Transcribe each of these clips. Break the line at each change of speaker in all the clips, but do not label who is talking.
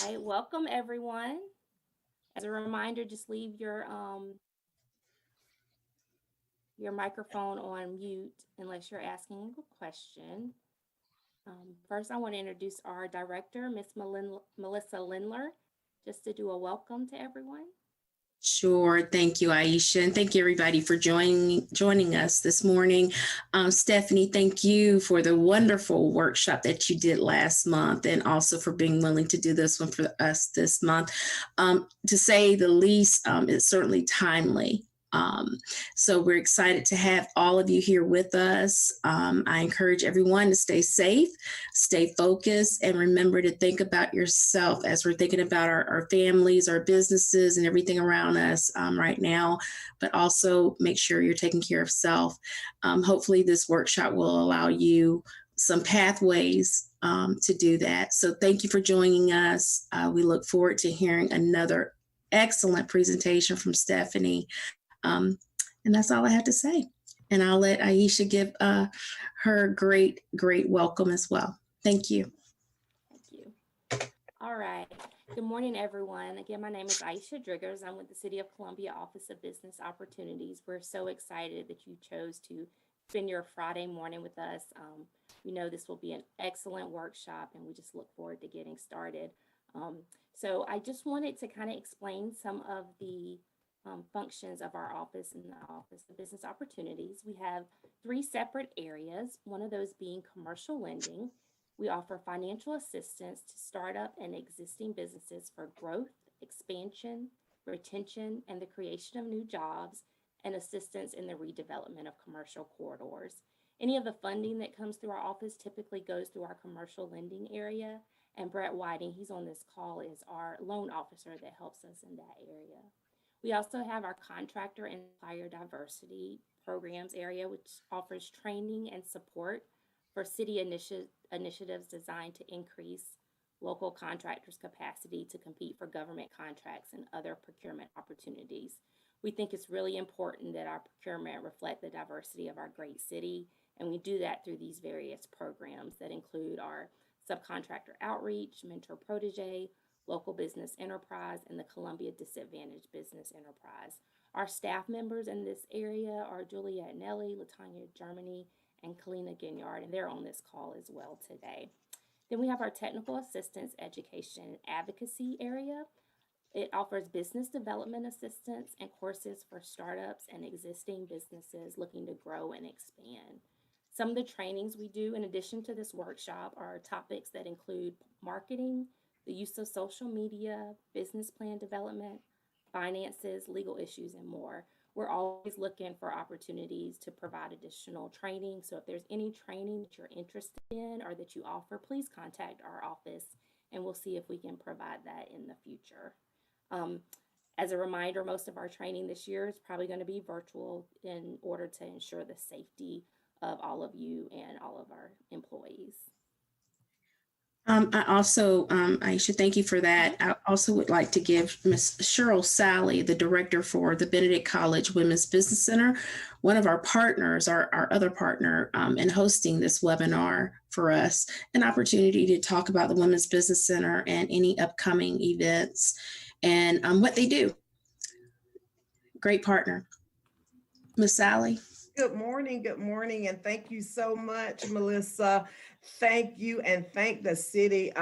All right, welcome everyone. As a reminder, just leave your microphone on mute unless you're asking a question. First, I want to introduce our director, Miss Melissa Lindler, just to do a welcome to everyone.
Sure. Thank you, Aisha. And thank you, everybody, for joining us this morning. Stephanie, thank you for the wonderful workshop that you did last month and also for being willing to do this one for us this month. To say the least, it's certainly timely. So we're excited to have all of you here with us. I encourage everyone to stay safe, stay focused, and remember to think about yourself as we're thinking about our families, our businesses, and everything around us right now, but also make sure you're taking care of self. Hopefully this workshop will allow you some pathways to do that. So thank you for joining us. We look forward to hearing another excellent presentation from Stephanie. And that's all I have to say. And I'll let Aisha give her great welcome as well. Thank you.
Thank you. All right. Good morning, everyone. Again, my name is Aisha Driggers. I'm with the City of Columbia Office of Business Opportunities. We're so excited that you chose to spend your Friday morning with us. We know this will be an excellent workshop, and we just look forward to getting started. So I just wanted to kind of explain some of the functions of our office in the Office of Business Opportunities. We have three separate areas, one of those being commercial lending. We offer financial assistance to startup and existing businesses for growth, expansion, retention, and the creation of new jobs, and assistance in the redevelopment of commercial corridors. Any of the funding that comes through our office typically goes through our commercial lending area. And Brett Whiting, he's on this call, is our loan officer that helps us in that area. We also have our contractor and supplier diversity programs area, which offers training and support for city initiatives designed to increase local contractors' capacity to compete for government contracts and other procurement opportunities. We think it's really important that our procurement reflect the diversity of our great city, and we do that through these various programs that include our subcontractor outreach, mentor protege, local business enterprise, and the Columbia Disadvantaged Business Enterprise. Our staff members in this area are Juliette Nelly, Latanya Germany, and Kalina Ginyard, and they're on this call as well today. Then we have our technical assistance, education, and advocacy area. It offers business development assistance and courses for startups and existing businesses looking to grow and expand. Some of the trainings we do in addition to this workshop are topics that include marketing, the use of social media, business plan development, finances, legal issues, and more. We're always looking for opportunities to provide additional training. So if there's any training that you're interested in or that you offer, please contact our office and we'll see if we can provide that in the future. As a reminder, most of our training this year is probably going to be virtual in order to ensure the safety of all of you and all of our employees.
I should thank you for that. I also would like to give Ms. Cheryl Sally, the director for the Benedict College Women's Business Center, one of our partners, our other partner in hosting this webinar for us, an opportunity to talk about the Women's Business Center and any upcoming events and what they do. Great partner. Ms. Sally.
Good morning, and thank you so much, Melissa. Thank you, and thank the City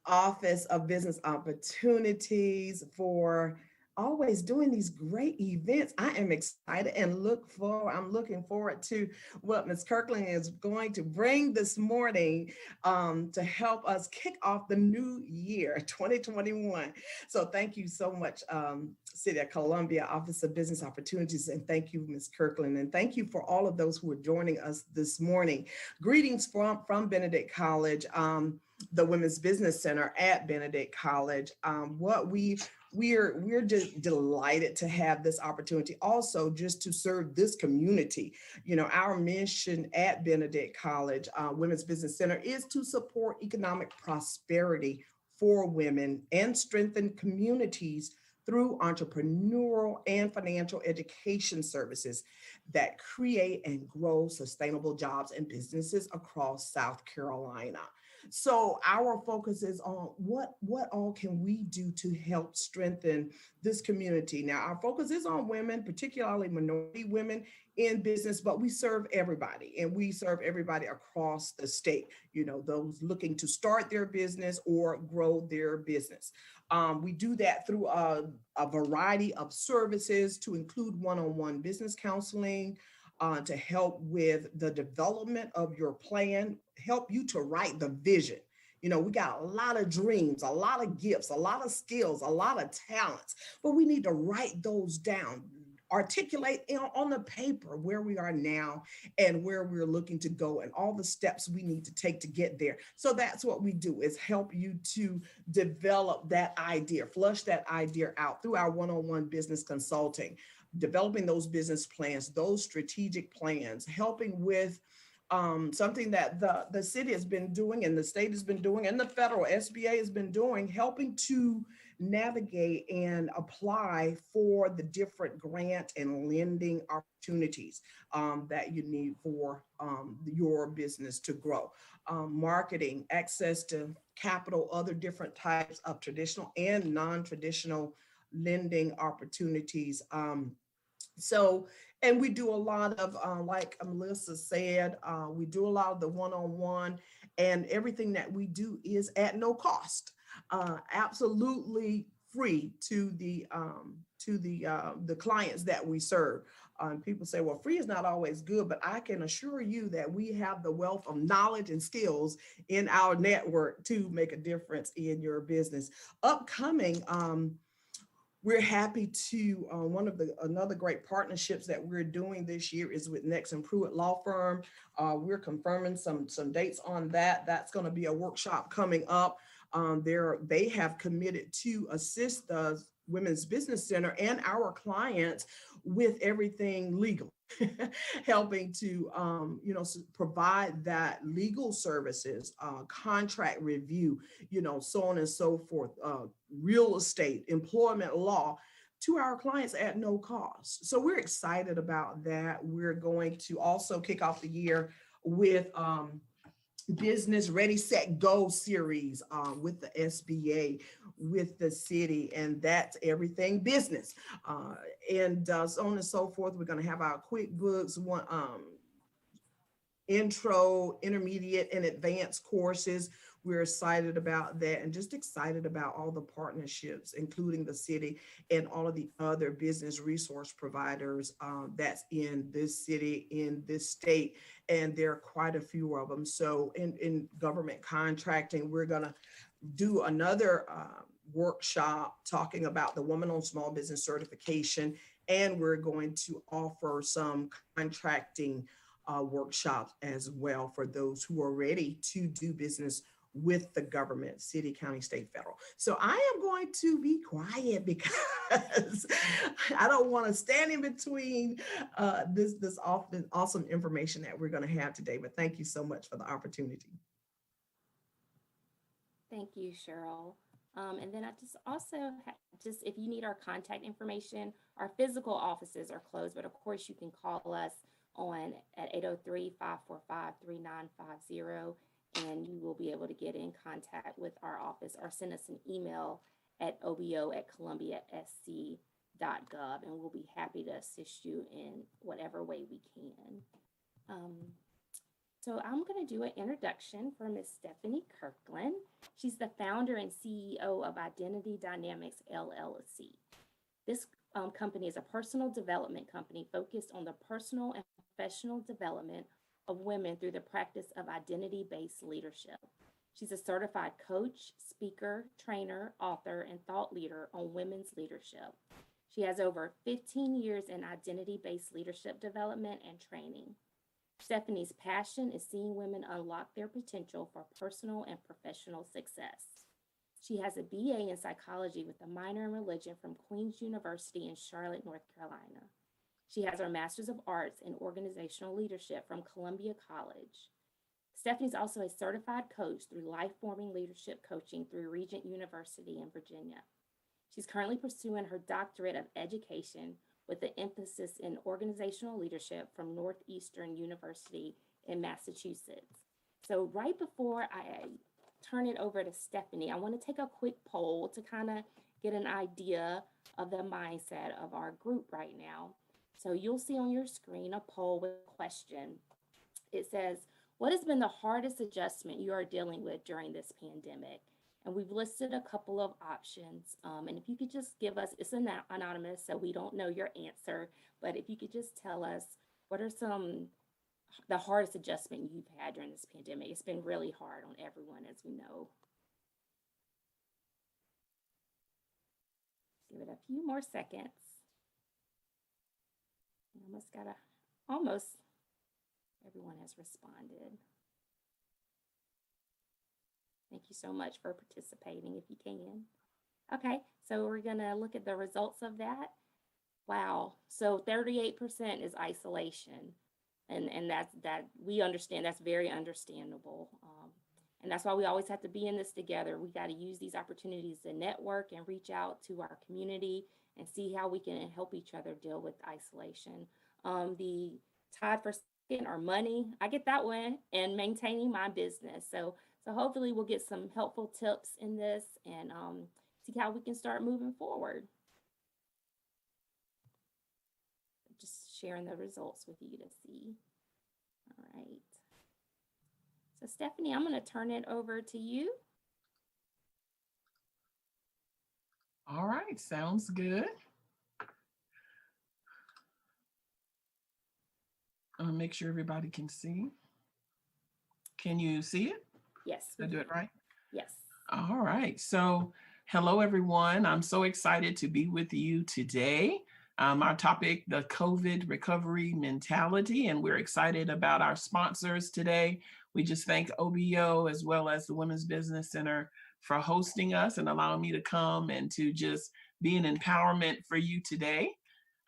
Office of Business Opportunities for always doing these great events. I am excited and I'm looking forward to what Ms. Kirkland is going to bring this morning to help us kick off the new year, 2021. So thank you so much, City of Columbia Office of Business Opportunities, and thank you, Ms. Kirkland, and thank you for all of those who are joining us this morning. Greetings from Benedict College, the Women's Business Center at Benedict College. We're just delighted to have this opportunity also just to serve this community. You know, our mission at Benedict College Women's Business Center is to support economic prosperity for women and strengthen communities through entrepreneurial and financial education services that create and grow sustainable jobs and businesses across South Carolina. So our focus is on what all can we do to help strengthen this community. Now, our focus is on women, particularly minority women in business, but we serve everybody, and we serve everybody across the state, those looking to start their business or grow their business. We do that through a variety of services to include one-on-one business counseling, to help with the development of your plan, help you to write the vision. We got a lot of dreams, a lot of gifts, a lot of skills, a lot of talents, but we need to write those down, articulate on the paper where we are now and where we're looking to go and all the steps we need to take to get there. So that's what we do, is help you to develop that idea, flush that idea out through our one-on-one business consulting, developing those business plans, those strategic plans, helping with something that the city has been doing and the state has been doing and the federal SBA has been doing, helping to navigate and apply for the different grant and lending opportunities that you need for your business to grow. Marketing, access to capital, other different types of traditional and non-traditional lending opportunities. And we do a lot of, like Melissa said, we do a lot of the one-on-one, and everything that we do is at no cost, absolutely free to the clients that we serve. People say, well, free is not always good, but I can assure you that we have the wealth of knowledge and skills in our network to make a difference in your business. Upcoming, we're happy to, another great partnerships that we're doing this year is with Next and Pruitt Law Firm. We're confirming some dates on that. That's going to be a workshop coming up. They have committed to assist the Women's Business Center and our clients with everything legal, helping to provide that legal services, contract review, so on and so forth, real estate, employment law, to our clients at no cost. So we're excited about that. We're going to also kick off the year with Business Ready, Set, Go series with the SBA, with the city, and that's everything business. And so on and so forth. We're going to have our QuickBooks, intro, intermediate, and advanced courses. We're excited about that, and just excited about all the partnerships, including the city and all of the other business resource providers that's in this city, in this state, and there are quite a few of them. So in government contracting, we're going to do another workshop talking about the Woman-Owned Small Business Certification, and we're going to offer some contracting workshops as well for those who are ready to do business with the government, city, county, state, federal. So I am going to be quiet because I don't want to stand in between this often awesome information that we're going to have today. But thank you so much for the opportunity.
Thank you, Cheryl. And then I just if you need our contact information, our physical offices are closed, but of course you can call us on at 803-545-3950, and you will be able to get in contact with our office or send us an email at obo@columbiasc.gov, and we'll be happy to assist you in whatever way we can. So I'm going to do an introduction for Miss Stephanie Kirkland. She's the founder and CEO of Identity Dynamics, LLC. This company is a personal development company focused on the personal and professional development of women through the practice of identity-based leadership. She's a certified coach, speaker, trainer, author, and thought leader on women's leadership. She has over 15 years in identity-based leadership development and training. Stephanie's passion is seeing women unlock their potential for personal and professional success. She has a BA in psychology with a minor in religion from Queen's University in Charlotte, North Carolina. She has her Master's of Arts in Organizational Leadership from Columbia College. Stephanie's also a certified coach through Life-Forming Leadership Coaching through Regent University in Virginia. She's currently pursuing her doctorate of education with an emphasis in organizational leadership from Northeastern University in Massachusetts. So right before I turn it over to Stephanie, I want to take a quick poll to kind of get an idea of the mindset of our group right now. So you'll see on your screen a poll with a question. It says, what has been the hardest adjustment you are dealing with during this pandemic? And we've listed a couple of options. And if you could just give us, it's anonymous, so we don't know your answer, but if you could just tell us, what are the hardest adjustment you've had during this pandemic? It's been really hard on everyone, as we know. Give it a few more seconds. Almost everyone has responded. Thank you so much for participating if you can. Okay, so we're gonna look at the results of that. Wow, so 38% is isolation. And that we understand, that's very understandable. And that's why we always have to be in this together. We got to use these opportunities to network and reach out to our community and see how we can help each other deal with isolation. The tied for second are money. I get that one, and maintaining my business. So hopefully we'll get some helpful tips in this and see how we can start moving forward. Just sharing the results with you to see. All right. So Stephanie, I'm going to turn it over to you.
All right, sounds good. I'll make sure everybody can see. Can you see it?
Yes.
Did I do it right?
Yes.
All right. So hello, everyone. I'm so excited to be with you today. Our topic, the COVID recovery mentality, and we're excited about our sponsors today. We just thank OBO as well as the Women's Business Center for hosting us and allowing me to come and to just be an empowerment for you today.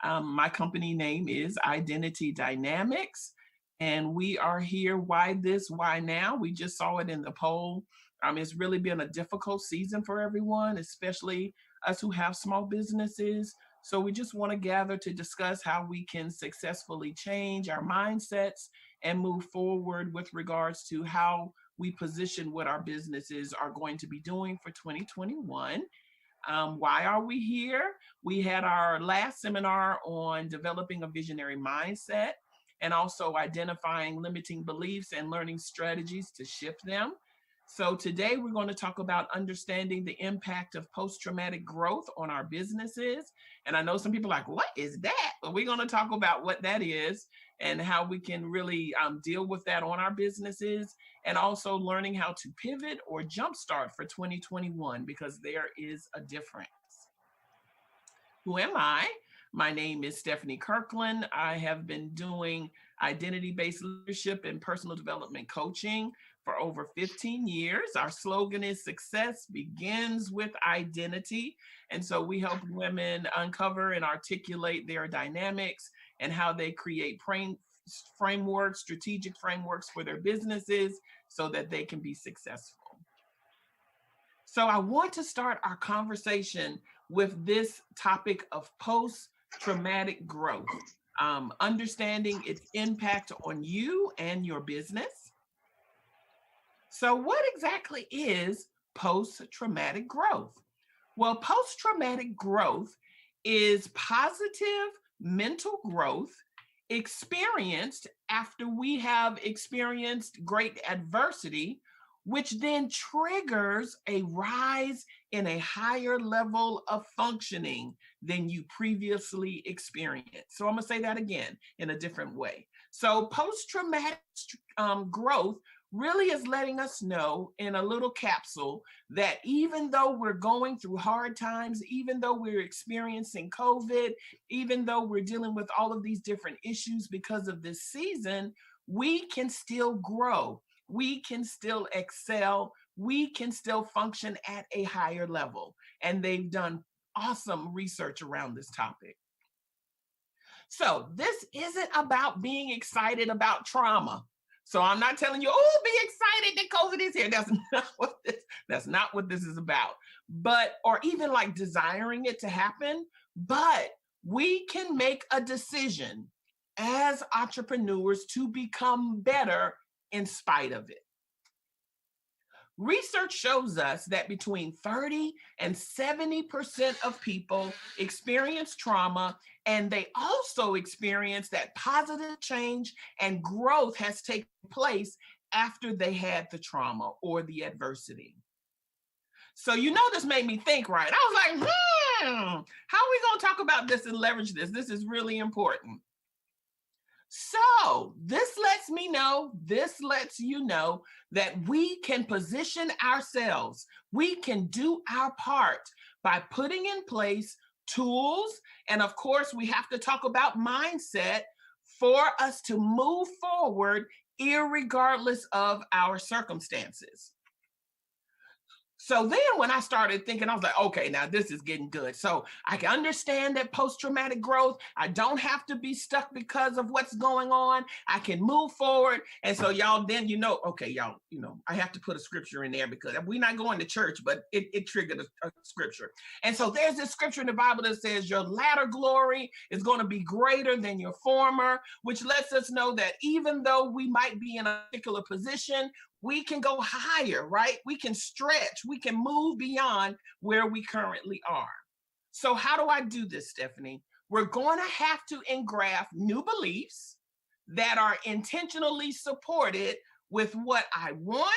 My company name is Identity Dynamics, and we are here. Why this? Why now? We just saw it in the poll. It's really been a difficult season for everyone, especially us who have small businesses. So we just want to gather to discuss how we can successfully change our mindsets and move forward with regards to how we position what our businesses are going to be doing for 2021. Why are we here? We had our last seminar on developing a visionary mindset and also identifying limiting beliefs and learning strategies to shift them. So today we're going to talk about understanding the impact of post-traumatic growth on our businesses. And I know some people are like, what is that? But we're going to talk about what that is and how we can really deal with that on our businesses, and also learning how to pivot or jumpstart for 2021, because there is a difference. Who am I? My name is Stephanie Kirkland. I have been doing identity-based leadership and personal development coaching for over 15 years. Our slogan is success begins with identity. And so we help women uncover and articulate their dynamics and how they create frameworks, strategic frameworks for their businesses so that they can be successful. So I want to start our conversation with this topic of post-traumatic growth, understanding its impact on you and your business. So what exactly is post-traumatic growth? Well, post-traumatic growth is positive mental growth experienced after we have experienced great adversity, which then triggers a rise in a higher level of functioning than you previously experienced. So I'm going to say that again in a different way. So post-traumatic growth really is letting us know in a little capsule that even though we're going through hard times, even though we're experiencing COVID, even though we're dealing with all of these different issues because of this season, we can still grow. We can still excel. We can still function at a higher level. And they've done awesome research around this topic. So this isn't about being excited about trauma. So I'm not telling you, oh, be excited that COVID is here. That's not what this is about. But, or even like desiring it to happen, but we can make a decision as entrepreneurs to become better in spite of it. Research shows us that between 30 and 70% of people experience trauma, and they also experience that positive change and growth has taken place after they had the trauma or the adversity. So, this made me think, right? I was like, how are we going to talk about this and leverage this? This is really important. So this lets you know that we can position ourselves. We can do our part by putting in place tools. And of course, we have to talk about mindset for us to move forward, irregardless of our circumstances. So then when I started thinking, I was like, okay, now this is getting good. So I can understand that post-traumatic growth. I don't have to be stuck because of what's going on. I can move forward. And so y'all, then okay, y'all, I have to put a scripture in there because we're not going to church, but it triggered a scripture. And so there's this scripture in the Bible that says your latter glory is going to be greater than your former, which lets us know that even though we might be in a particular position, we can go higher, right? We can stretch, we can move beyond where we currently are. So how do I do this, Stephanie? We're going to have to engraft new beliefs that are intentionally supported with what I want,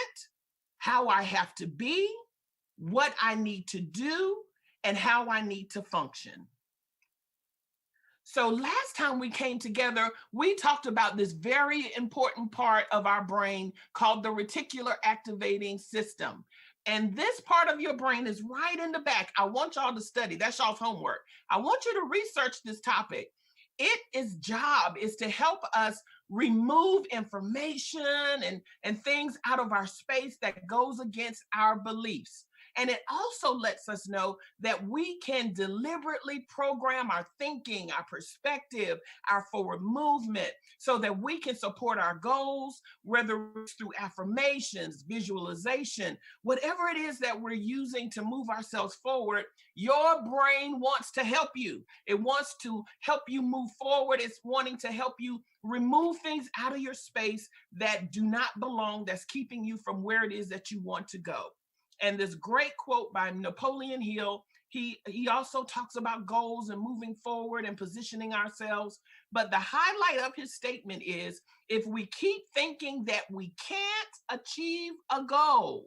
how I have to be, what I need to do, and how I need to function. So last time we came together, we talked about this very important part of our brain called the reticular activating system. And this part of your brain is right in the back. I want y'all to study. That's y'all's homework. I want you to research this topic. Its job is to help us remove information and things out of our space that goes against our beliefs. And it also lets us know that we can deliberately program our thinking, our perspective, our forward movement, so that we can support our goals, whether it's through affirmations, visualization, whatever it is that we're using to move ourselves forward. Your brain wants to help you. It wants to help you move forward. It's wanting to help you remove things out of your space that do not belong, that's keeping you from where it is that you want to go. And this great quote by Napoleon Hill, he also talks about goals and moving forward and positioning ourselves. But the highlight of his statement is, if we keep thinking that we can't achieve a goal,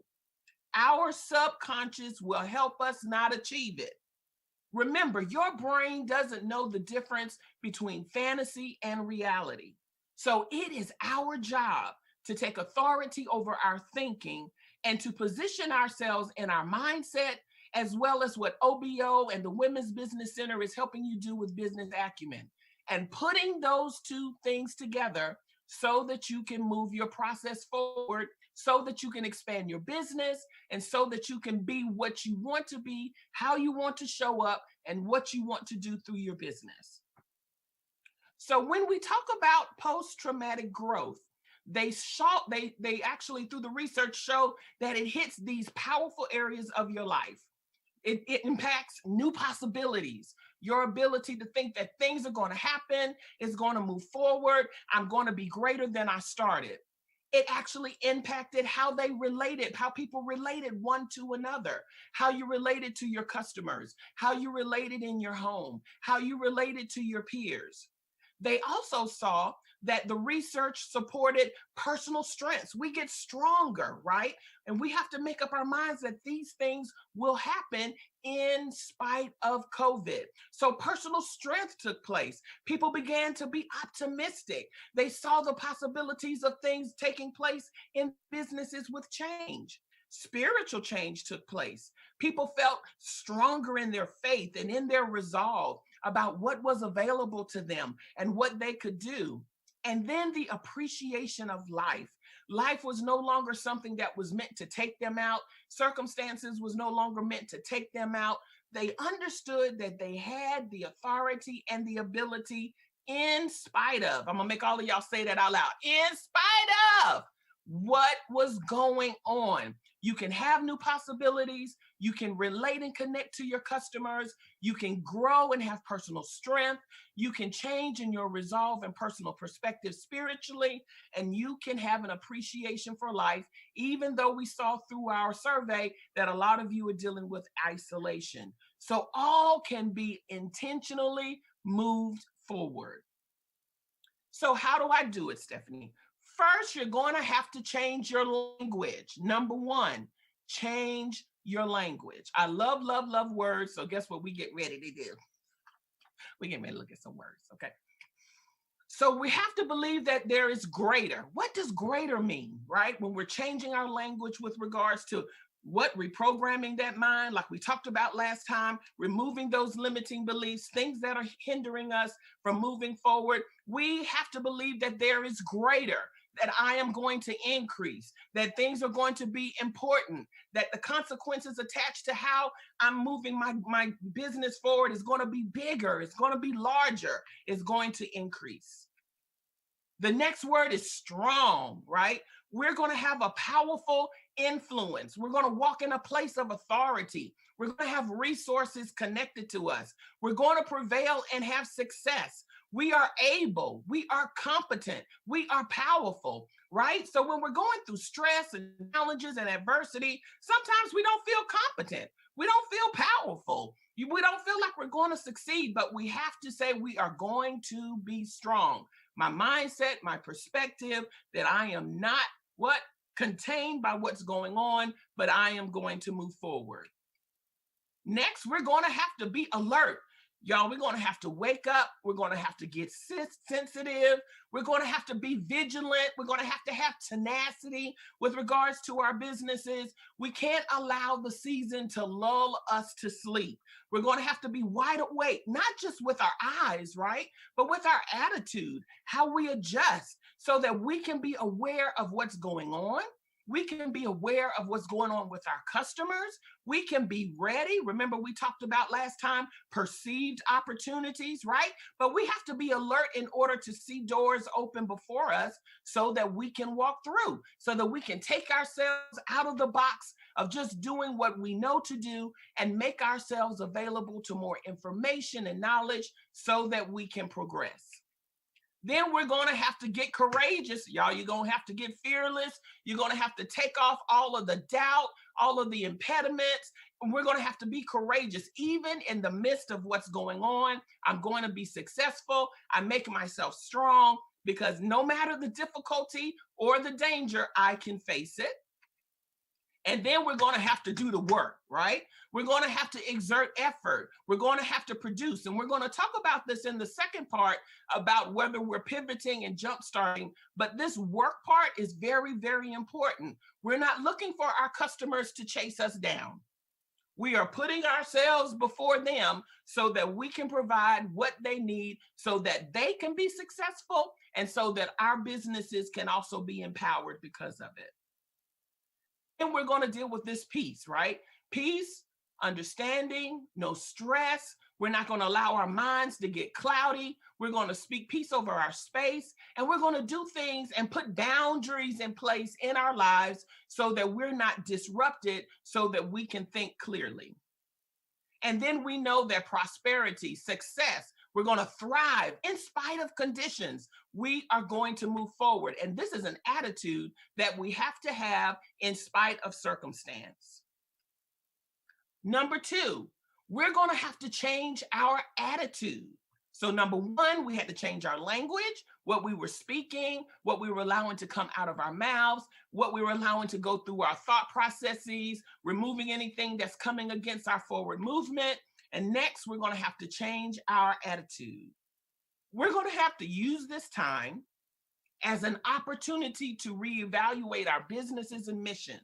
our subconscious will help us not achieve it. Remember, your brain doesn't know the difference between fantasy and reality. So it is our job to take authority over our thinking and to position ourselves in our mindset, as well as what OBO and the Women's Business Center is helping you do with business acumen, and putting those two things together so that you can move your process forward, so that you can expand your business, and so that you can be what you want to be, how you want to show up, and what you want to do through your business. So when we talk about post-traumatic growth, they actually, through the research, show that it hits these powerful areas of your life. It impacts new possibilities, your ability to think that things are going to happen, it's going to move forward, I'm going to be greater than I started. It actually impacted how they related, how people related one to another, how you related to your customers, how you related in your home, how you related to your peers. They also saw that the research supported personal strengths. We get stronger, right? And we have to make up our minds that these things will happen in spite of COVID. So personal strength took place. People began to be optimistic. They saw the possibilities of things taking place in businesses with change. Spiritual change took place. People felt stronger in their faith and in their resolve about what was available to them and what they could do. And then the appreciation of life. Life was no longer something that was meant to take them out. Circumstances was no longer meant to take them out. They understood that they had the authority and the ability, in spite of, I'm gonna make all of y'all say that out loud, in spite of what was going on. You can have new possibilities. You can relate and connect to your customers. You can grow and have personal strength. You can change in your resolve and personal perspective spiritually, and you can have an appreciation for life, even though we saw through our survey that a lot of you are dealing with isolation. So all can be intentionally moved forward. So how do I do it, Stephanie? First, you're going to have to change your language. Number one, change your language. I love, love, love words. So guess what we get ready to do? We get ready to look at some words, okay? So we have to believe that there is greater. What does greater mean, right? When we're changing our language with regards to what reprogramming that mind, like we talked about last time, removing those limiting beliefs, things that are hindering us from moving forward, we have to believe that there is greater, that I am going to increase, that things are going to be important, that the consequences attached to how I'm moving my business forward is going to be bigger, it's going to be larger, it's going to increase. The next word is strong, right? We're going to have a powerful influence. We're going to walk in a place of authority. We're going to have resources connected to us. We're going to prevail and have success. We are able, we are competent, we are powerful, right? So when we're going through stress and challenges and adversity, sometimes we don't feel competent. We don't feel powerful. We don't feel like we're going to succeed, but we have to say we are going to be strong. My mindset, my perspective, that I am not contained by what's going on, but I am going to move forward. Next, we're going to have to be alert. Y'all, we're going to have to wake up. We're going to have to get sensitive. We're going to have to be vigilant. We're going to have tenacity with regards to our businesses. We can't allow the season to lull us to sleep. We're going to have to be wide awake, not just with our eyes, right? But with our attitude, how we adjust so that we can be aware of what's going on. We can be aware of what's going on with our customers. We can be ready. Remember, we talked about last time, perceived opportunities, right? But we have to be alert in order to see doors open before us so that we can walk through, so that we can take ourselves out of the box of just doing what we know to do and make ourselves available to more information and knowledge so that we can progress. Then we're going to have to get courageous. Y'all, you're going to have to get fearless. You're going to have to take off all of the doubt, all of the impediments. And we're going to have to be courageous. Even in the midst of what's going on, I'm going to be successful. I'm making myself strong because no matter the difficulty or the danger, I can face it. And then we're going to have to do the work, right? We're going to have to exert effort. We're going to have to produce. And we're going to talk about this in the second part about whether we're pivoting and jumpstarting. But this work part is very, very important. We're not looking for our customers to chase us down. We are putting ourselves before them so that we can provide what they need so that they can be successful and so that our businesses can also be empowered because of it. And we're going to deal with this peace, right? Peace, understanding, no stress. We're not going to allow our minds to get cloudy. We're going to speak peace over our space. And we're going to do things and put boundaries in place in our lives so that we're not disrupted, so that we can think clearly. And then we know that prosperity, success, we're going to thrive in spite of conditions. We are going to move forward. And this is an attitude that we have to have in spite of circumstance. Number two, we're going to have to change our attitude. So number one, we had to change our language, what we were speaking, what we were allowing to come out of our mouths, what we were allowing to go through our thought processes, removing anything that's coming against our forward movement. And next, we're going to have to change our attitude. We're going to have to use this time as an opportunity to reevaluate our businesses and mission.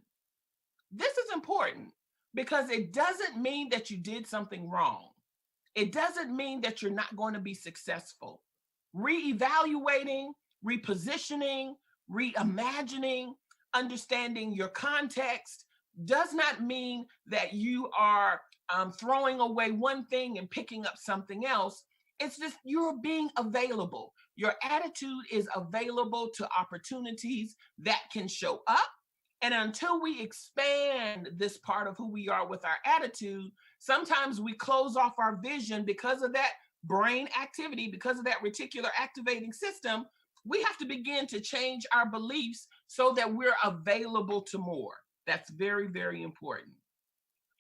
This is important because it doesn't mean that you did something wrong. It doesn't mean that you're not going to be successful. Reevaluating, repositioning, reimagining, understanding your context does not mean that you are throwing away one thing and picking up something else. It's just you're being available. Your attitude is available to opportunities that can show up, And until we expand this part of who we are with our attitude, sometimes we close off our vision because of that brain activity, because of that reticular activating system. We have to begin to change our beliefs so that we're available to more. That's very, very important.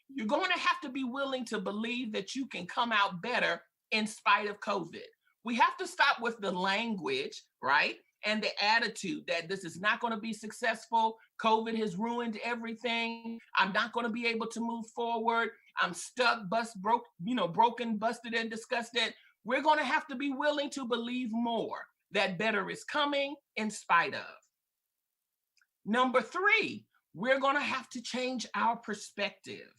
You're going to have to be willing to believe that you can come out better in spite of COVID. We have to stop with the language, right? And the attitude that this is not going to be successful. COVID has ruined everything. I'm not going to be able to move forward. I'm stuck, broken, busted, and disgusted. We're going to have to be willing to believe more, that better is coming in spite of. Number 3, we're going to have to change our perspective.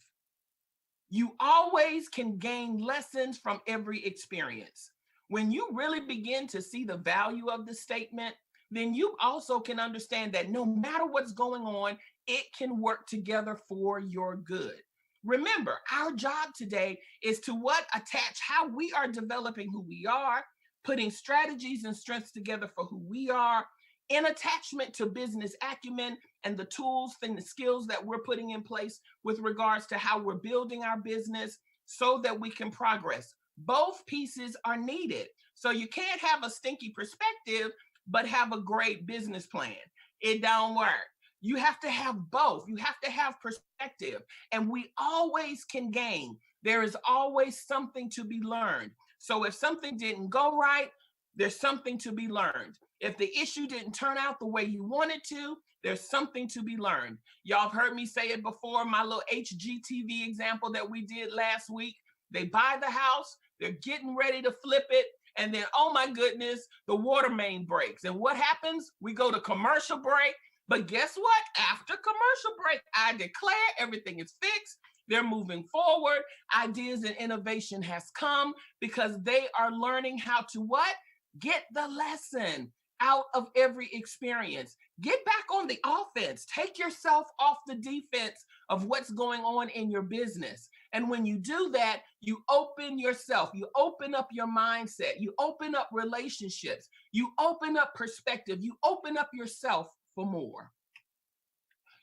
You always can gain lessons from every experience. When you really begin to see the value of the statement, then you also can understand that no matter what's going on, it can work together for your good. Remember, our job today is to attach how we are developing who we are, putting strategies and strengths together for who we are, in attachment to business acumen and the tools and the skills that we're putting in place with regards to how we're building our business so that we can progress. Both pieces are needed. So you can't have a stinky perspective, but have a great business plan. It don't work. You have to have both. You have to have perspective, and we always can gain. There is always something to be learned. So if something didn't go right, there's something to be learned. If the issue didn't turn out the way you wanted to, there's something to be learned. Y'all have heard me say it before, my little HGTV example that we did last week. They buy the house, they're getting ready to flip it, and then, oh my goodness, the water main breaks. And what happens? We go to commercial break. But guess what? After commercial break, I declare everything is fixed. They're moving forward. Ideas and innovation has come because they are learning how to what? Get the lesson out of every experience. Get back on the offense. Take yourself off the defense of what's going on in your business. And when you do that, you open yourself, you open up your mindset, you open up relationships, you open up perspective, you open up yourself for more.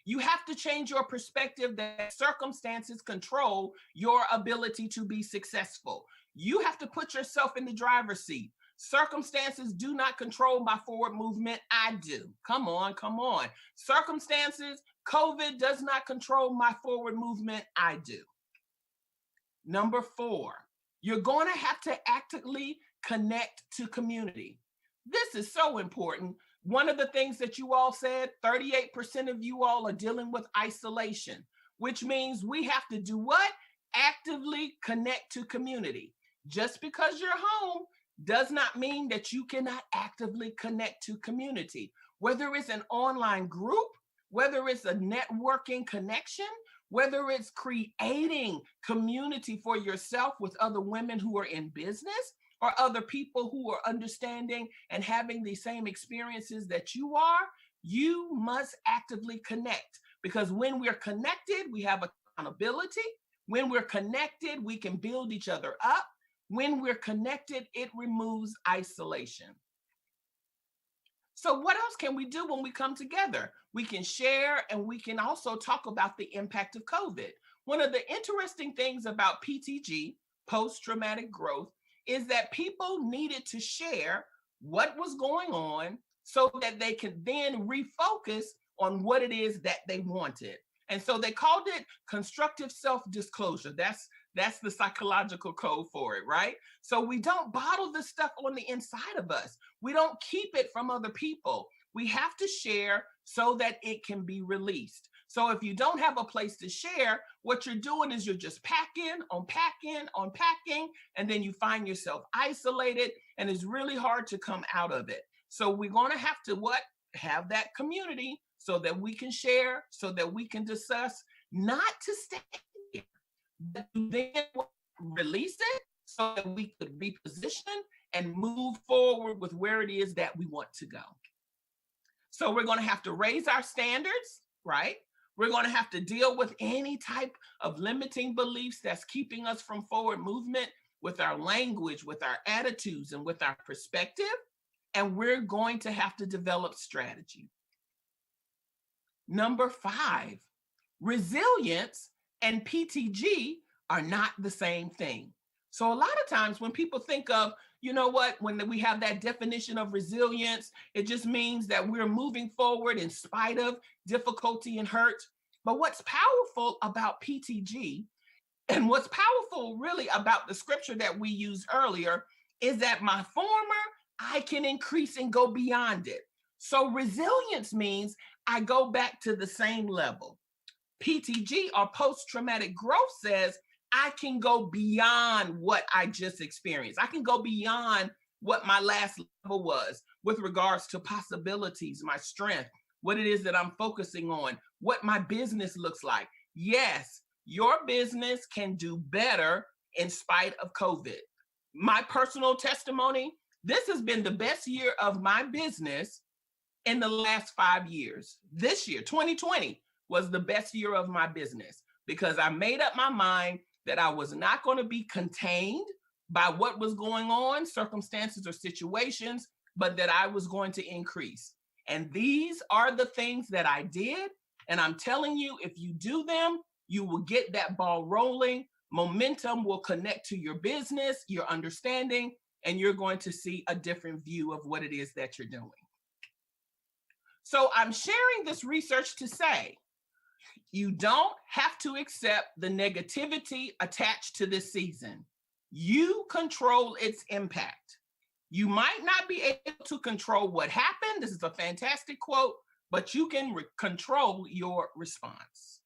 You have to change your perspective that circumstances control your ability to be successful. You have to put yourself in the driver's seat. Circumstances do not control my forward movement. I do. Come on, come on. Circumstances, COVID does not control my forward movement. I do. Number 4, you're going to have to actively connect to community. This is so important. One of the things that you all said, 38% of you all are dealing with isolation, which means we have to do what? Actively connect to community. Just because you're home does not mean that you cannot actively connect to community. Whether it's an online group, whether it's a networking connection, whether it's creating community for yourself with other women who are in business or other people who are understanding and having the same experiences that you are, you must actively connect. Because when we're connected, we have accountability. When we're connected, we can build each other up. When we're connected, it removes isolation. So what else can we do when we come together? We can share, and we can also talk about the impact of COVID. One of the interesting things about PTG, post-traumatic growth, is that people needed to share what was going on so that they could then refocus on what it is that they wanted. And so they called it constructive self-disclosure. That's the psychological code for it, right? So we don't bottle this stuff on the inside of us. We don't keep it from other people. We have to share so that it can be released. So if you don't have a place to share, what you're doing is you're just packing, unpacking, and then you find yourself isolated, and it's really hard to come out of it. So we're going to have to have that community so that we can share, so that we can discuss, not to stay here, but to then release it so that we could reposition and move forward with where it is that we want to go. So we're going to have to raise our standards, right? We're going to have to deal with any type of limiting beliefs that's keeping us from forward movement with our language, with our attitudes, and with our perspective. And we're going to have to develop strategy. Number 5, resilience and PTG are not the same thing. So a lot of times when people think of, you know what, when we have that definition of resilience, it just means that we're moving forward in spite of difficulty and hurt. But what's powerful about PTG and what's powerful really about the scripture that we used earlier is that my former, I can increase and go beyond it. So resilience means I go back to the same level. PTG, or post-traumatic growth, says I can go beyond what I just experienced. I can go beyond what my last level was with regards to possibilities, my strength, what it is that I'm focusing on, what my business looks like. Yes, your business can do better in spite of COVID. My personal testimony, this has been the best year of my business in the last 5 years. This year, 2020, was the best year of my business because I made up my mind that I was not going to be contained by what was going on, circumstances or situations, but that I was going to increase. And these are the things that I did. And I'm telling you, if you do them, you will get that ball rolling. Momentum will connect to your business, your understanding, and you're going to see a different view of what it is that you're doing. So I'm sharing this research to say, you don't have to accept the negativity attached to this season. You control its impact. You might not be able to control what happened. This is a fantastic quote, but you can control your response.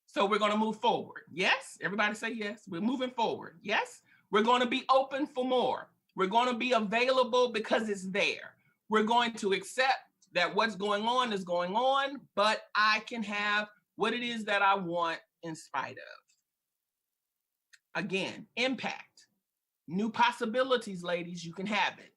So we're going to move forward. Yes? Everybody say yes. We're moving forward. Yes? We're going to be open for more. We're going to be available because it's there. We're going to accept that what's going on is going on, but I can have what it is that I want in spite of. Again, impact. New possibilities, ladies, you can have it.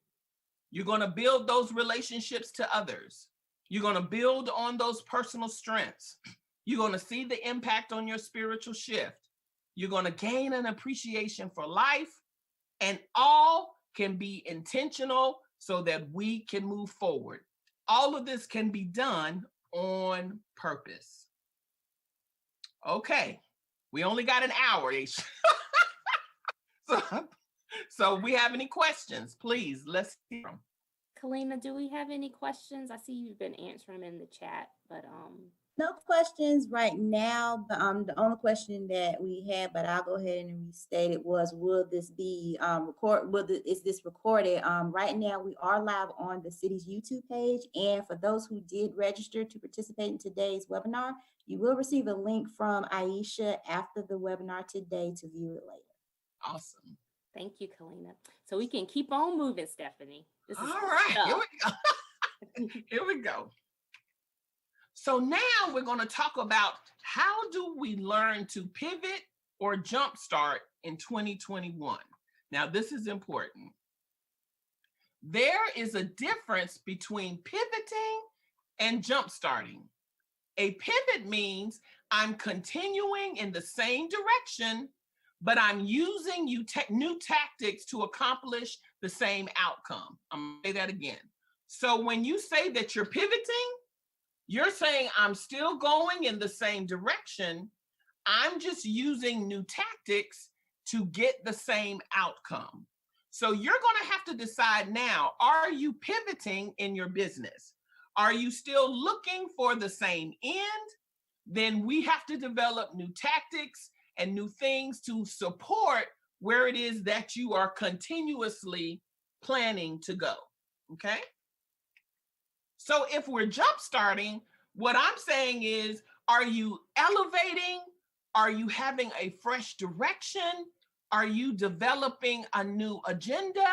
You're going to build those relationships to others. You're going to build on those personal strengths. You're going to see the impact on your spiritual shift. You're going to gain an appreciation for life, and all can be intentional so that we can move forward. All of this can be done on purpose. Okay, we only got an hour each. So we have any questions, please, let's hear them.
Kalina, do we have any questions? I see you've been answering them in the chat, but
No questions right now. The only question that we had, but I'll go ahead and restate it, was, will this be is this recorded? Right now we are live on the city's YouTube page, and for those who did register to participate in today's webinar, you will receive a link from Aisha after the webinar today to view it later.
Awesome.
thank you, Kalina. So we can keep on moving, Stephanie. This is
All right,
stuff.
here we go. Here we go. So now we're going to talk about how do we learn to pivot or jumpstart in 2021. Now, this is important. There is a difference between pivoting and jumpstarting. A pivot means I'm continuing in the same direction, but I'm using new tactics to accomplish the same outcome. I'm going to say that again. So when you say that you're pivoting, you're saying I'm still going in the same direction. I'm just using new tactics to get the same outcome. So you're going to have to decide now, are you pivoting in your business? Are you still looking for the same end? Then we have to develop new tactics and new things to support where it is that you are continuously planning to go, okay? So if we're jumpstarting, what I'm saying is, are you elevating? Are you having a fresh direction? Are you developing a new agenda?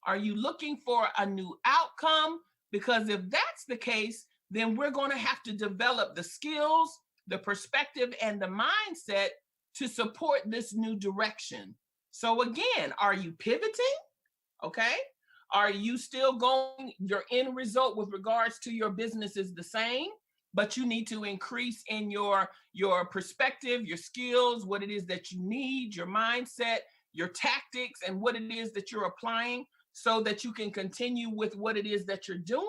Are you looking for a new outcome? Because if that's the case, then we're going to have to develop the skills, the perspective, and the mindset to support this new direction. So again, are you pivoting? Okay. Are you still going, your end result with regards to your business is the same, but you need to increase in your perspective, your skills, what it is that you need, your mindset, your tactics, and what it is that you're applying so that you can continue with what it is that you're doing?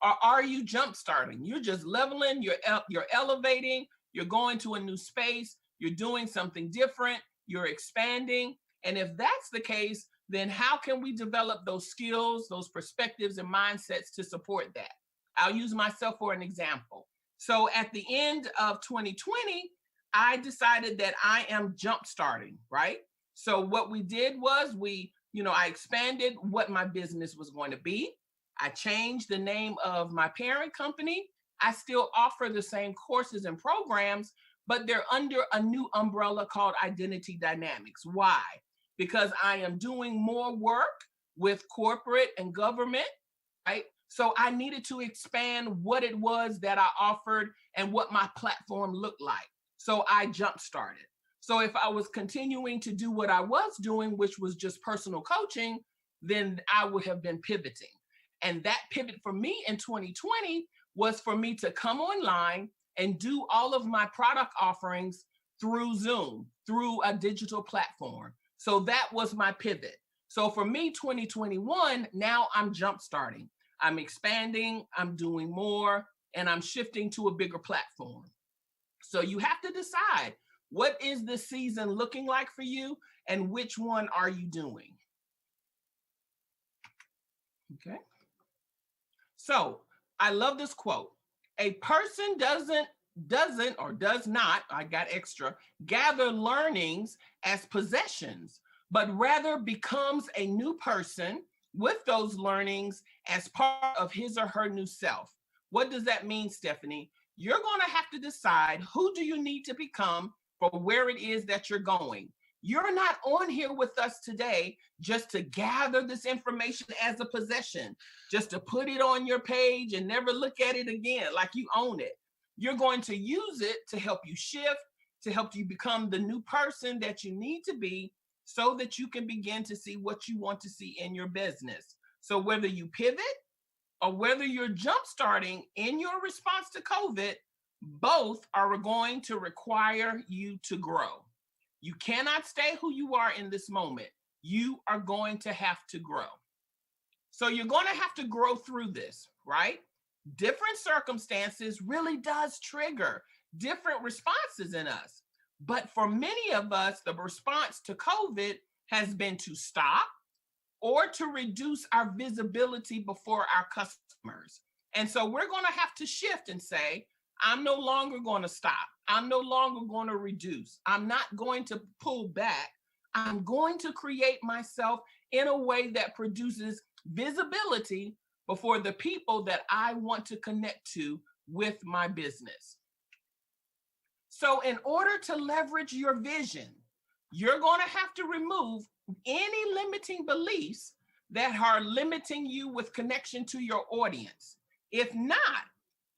Or are you jump starting? You're just leveling, you're elevating, you're going to a new space, you're doing something different, you're expanding. And if that's the case, then how can we develop those skills, those perspectives and mindsets to support that? I'll use myself for an example. So at the end of 2020, I decided that I am jump starting, right? So what we did was I expanded what my business was going to be. I changed the name of my parent company. I still offer the same courses and programs, but they're under a new umbrella called Identity Dynamics. Why? Because I am doing more work with corporate and government, right? So I needed to expand what it was that I offered and what my platform looked like. So I jump started. So if I was continuing to do what I was doing, which was just personal coaching, then I would have been pivoting. And that pivot for me in 2020 was for me to come online and do all of my product offerings through Zoom, through a digital platform. So that was my pivot. So for me, 2021, now I'm jump starting. I'm expanding, I'm doing more, and I'm shifting to a bigger platform. So you have to decide, what is this season looking like for you and which one are you doing? Okay. So I love this quote. A person doesn't or does not, I got extra, gather learnings as possessions, but rather becomes a new person with those learnings as part of his or her new self. What does that mean, Stephanie? You're going to have to decide, who do you need to become for where it is that you're going. You're not on here with us today just to gather this information as a possession, just to put it on your page and never look at it again like you own it. You're going to use it to help you shift, to help you become the new person that you need to be, so that you can begin to see what you want to see in your business. So whether you pivot or whether you're jump starting in your response to COVID, both are going to require you to grow. You cannot stay who you are in this moment. You are going to have to grow. So you're going to have to grow through this, right? Different circumstances really does trigger different responses in us. But for many of us, the response to COVID has been to stop or to reduce our visibility before our customers. And so we're going to have to shift and say, I'm no longer going to stop. I'm no longer going to reduce. I'm not going to pull back. I'm going to create myself in a way that produces visibility before the people that I want to connect to with my business. So in order to leverage your vision, you're going to have to remove any limiting beliefs that are limiting you with connection to your audience. If not,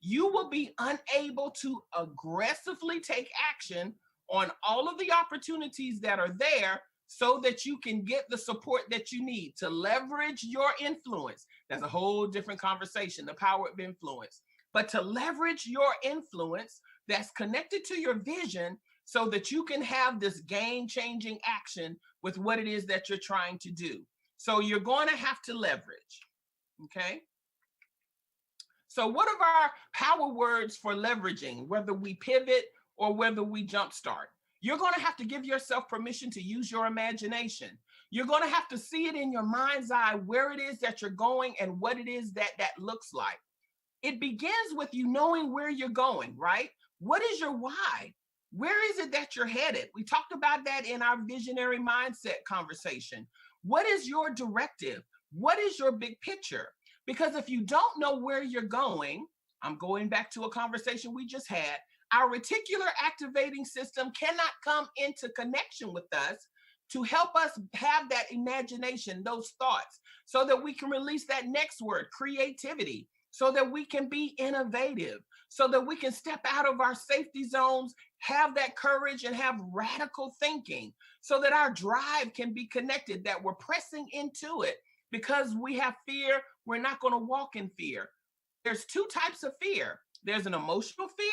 you will be unable to aggressively take action on all of the opportunities that are there so that you can get the support that you need to leverage your influence. That's a whole different conversation, the power of influence. But to leverage your influence that's connected to your vision so that you can have this game-changing action with what it is that you're trying to do. So you're going to have to leverage, okay? So what are our power words for leveraging, whether we pivot or whether we jumpstart? You're going to have to give yourself permission to use your imagination. You're going to have to see it in your mind's eye where it is that you're going and what it is that looks like. It begins with you knowing where you're going, right? What is your why? Where is it that you're headed? We talked about that in our visionary mindset conversation. What is your directive? What is your big picture? Because if you don't know where you're going, I'm going back to a conversation we just had, our reticular activating system cannot come into connection with us to help us have that imagination, those thoughts, so that we can release that next word, creativity, so that we can be innovative, so that we can step out of our safety zones, have that courage and have radical thinking, so that our drive can be connected, that we're pressing into it. Because we have fear, we're not going to walk in fear. There's two types of fear. There's an emotional fear,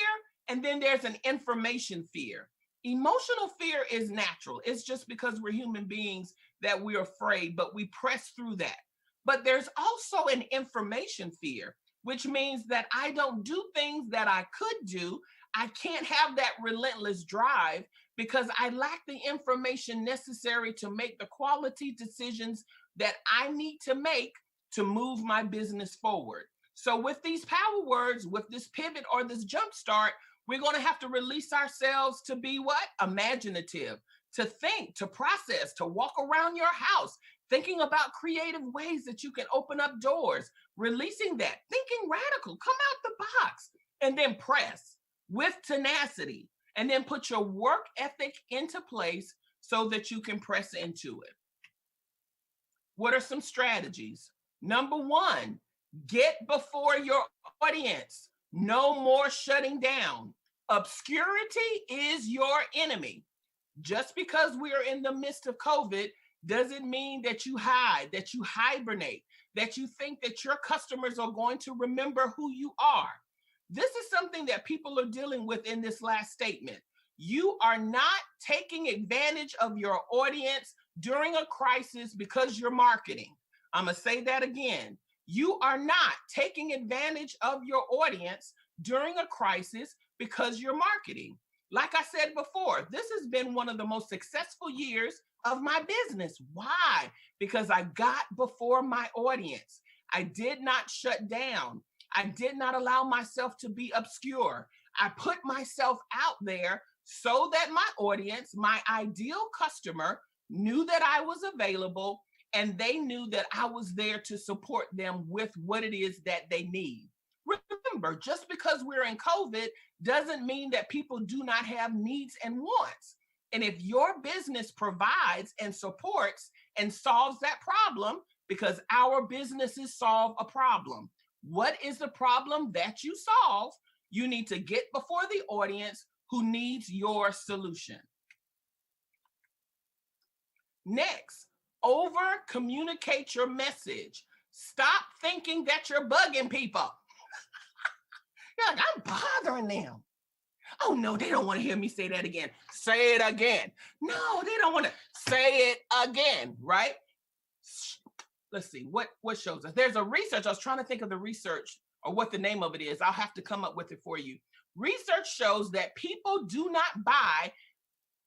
and then there's an information fear. Emotional fear is natural. It's just because we're human beings that we're afraid, but we press through that. But there's also an information fear. which means that I don't do things that I could do. I can't have that relentless drive because I lack the information necessary to make the quality decisions that I need to make to move my business forward. So with these power words, with this pivot or this jumpstart, we're going to have to release ourselves to be what? Imaginative, to think, to process, to walk around your house, thinking about creative ways that you can open up doors, releasing that, thinking radical, come out the box, and then press with tenacity, and then put your work ethic into place so that you can press into it. What are some strategies? Number one, get before your audience. No more shutting down. Obscurity is your enemy. Just because we are in the midst of COVID doesn't mean that you hide, that you hibernate, that you think that your customers are going to remember who you are. This is something that people are dealing with in this last statement. You are not taking advantage of your audience during a crisis because you're marketing. I'm going to say that again. You are not taking advantage of your audience during a crisis because you're marketing. Like I said before, this has been one of the most successful years of my business. Why? Because I got before my audience. I did not shut down. I did not allow myself to be obscure. I put myself out there so that my audience, my ideal customer, knew that I was available and they knew that I was there to support them with what it is that they need. Remember, just because we're in COVID doesn't mean that people do not have needs and wants. And if your business provides and supports and solves that problem, because our businesses solve a problem. What is the problem that you solve? You need to get before the audience who needs your solution. Next, over communicate your message. Stop thinking that you're bugging people. You're like, I'm bothering them. Oh no, they don't want to hear me say that again. Say it again. No, they don't want to say it again, right? Let's see, what shows us? There's a research, I was trying to think of the research or what the name of it is. I'll have to come up with it for you. Research shows that people do not buy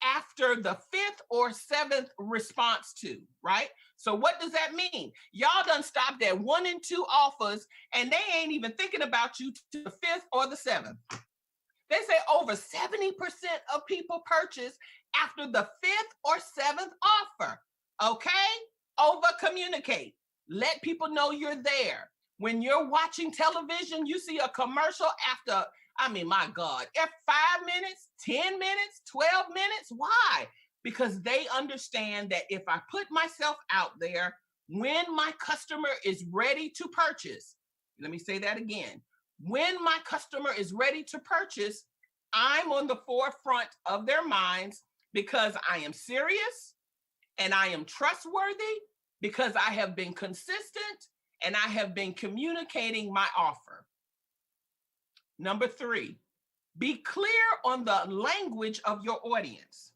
after the 5th or 7th response to, right? So what does that mean? Y'all done stopped at 1 and 2 offers and they ain't even thinking about you to the 5th or the 7th. They say over 70% of people purchase after the 5th or 7th offer, okay? Over communicate. Let people know you're there. When you're watching television, you see a commercial after, my God, if 5 minutes, 10 minutes, 12 minutes, why? Because they understand that if I put myself out there, when my customer is ready to purchase, let me say that again. When my customer is ready to purchase, I'm on the forefront of their minds because I am serious and I am trustworthy because I have been consistent and I have been communicating my offer. Number 3, be clear on the language of your audience.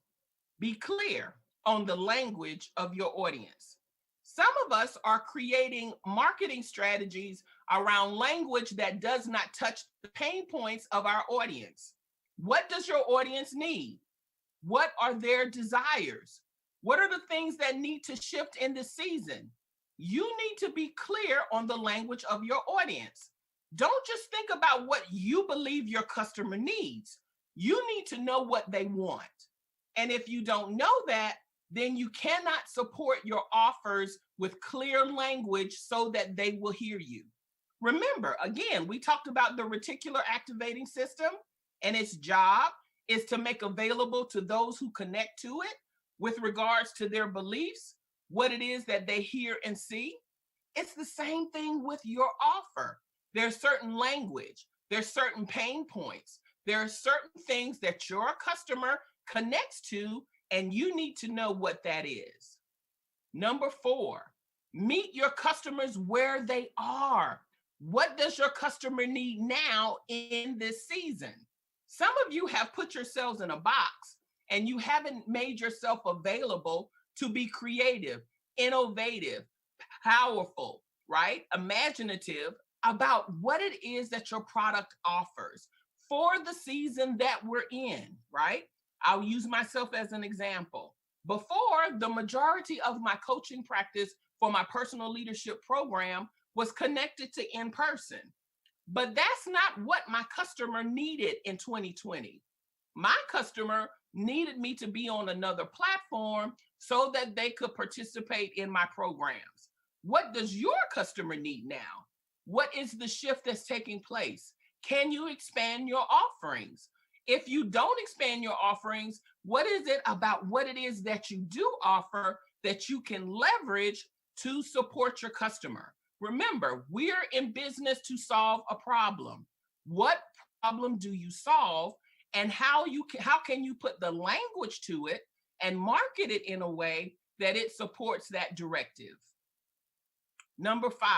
Be clear on the language of your audience. Some of us are creating marketing strategies around language that does not touch the pain points of our audience. What does your audience need? What are their desires? What are the things that need to shift in this season? You need to be clear on the language of your audience. Don't just think about what you believe your customer needs. You need to know what they want. And if you don't know that, then you cannot support your offers with clear language so that they will hear you. Remember, again, we talked about the reticular activating system, and its job is to make available to those who connect to it with regards to their beliefs, what it is that they hear and see. It's the same thing with your offer. There's certain language, there's certain pain points, there are certain things that your customer connects to, and you need to know what that is. Number 4, meet your customers where they are. What does your customer need now in this season? Some of you have put yourselves in a box and you haven't made yourself available to be creative, innovative, powerful, right? Imaginative about what it is that your product offers for the season that we're in, right? I'll use myself as an example. Before, the majority of my coaching practice for my personal leadership program was connected to in person. But that's not what my customer needed in 2020. My customer needed me to be on another platform so that they could participate in my programs. What does your customer need now? What is the shift that's taking place? Can you expand your offerings? If you don't expand your offerings, what is it about what it is that you do offer that you can leverage to support your customer? Remember, we're in business to solve a problem. What problem do you solve, and how can you put the language to it and market it in a way that it supports that directive? Number 5,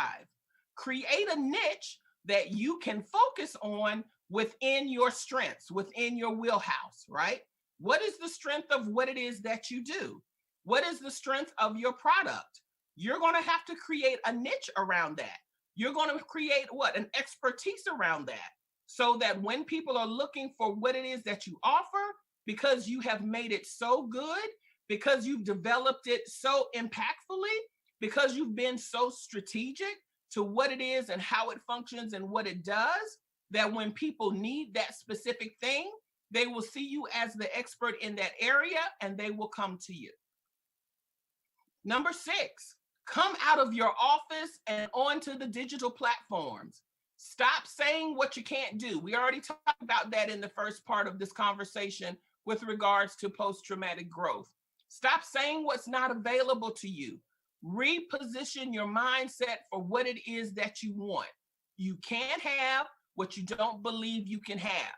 create a niche that you can focus on within your strengths, within your wheelhouse, right? What is the strength of what it is that you do? What is the strength of your product? You're going to have to create a niche around that. You're going to create an expertise around that, so that when people are looking for what it is that you offer, because you have made it so good, because you've developed it so impactfully, because you've been so strategic to what it is and how it functions and what it does, that when people need that specific thing, they will see you as the expert in that area and they will come to you. Number 6, come out of your office and onto the digital platforms. Stop saying what you can't do. We already talked about that in the first part of this conversation with regards to post-traumatic growth. Stop saying what's not available to you. Reposition your mindset for what it is that you want. You can't have what you don't believe you can have.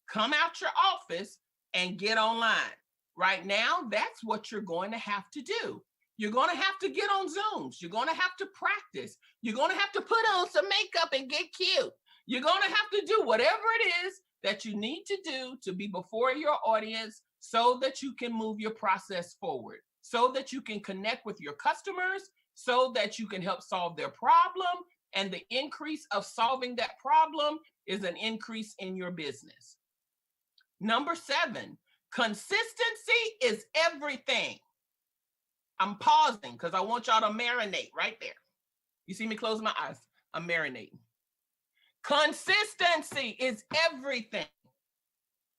Come out your office and get online. Right now, that's what you're going to have to do. You're going to have to get on Zooms. You're going to have to practice. You're going to have to put on some makeup and get cute. You're going to have to do whatever it is that you need to do to be before your audience so that you can move your process forward, so that you can connect with your customers, so that you can help solve their problem. And the increase of solving that problem is an increase in your business. Number 7, consistency is everything. I'm pausing because I want y'all to marinate right there. You see me close my eyes? I'm marinating. Consistency is everything.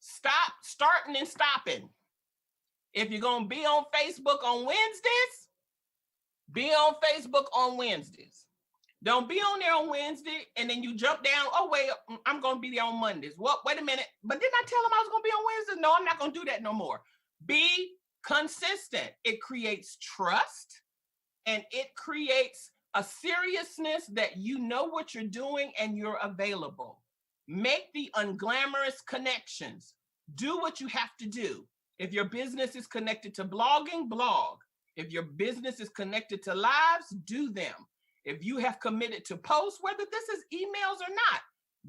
Stop starting and stopping. If you're going to be on Facebook on Wednesdays, be on Facebook on Wednesdays. Don't be on there on Wednesday and then you jump down. Oh, wait, I'm going to be there on Mondays. Well, wait a minute. But didn't I tell them I was going to be on Wednesdays? No, I'm not going to do that no more. Be consistent. It creates trust and it creates a seriousness that you know what you're doing and you're available. Make the unglamorous connections. Do what you have to do. If your business is connected to blogging, blog. If your business is connected to lives, do them. If you have committed to posts, whether this is emails or not,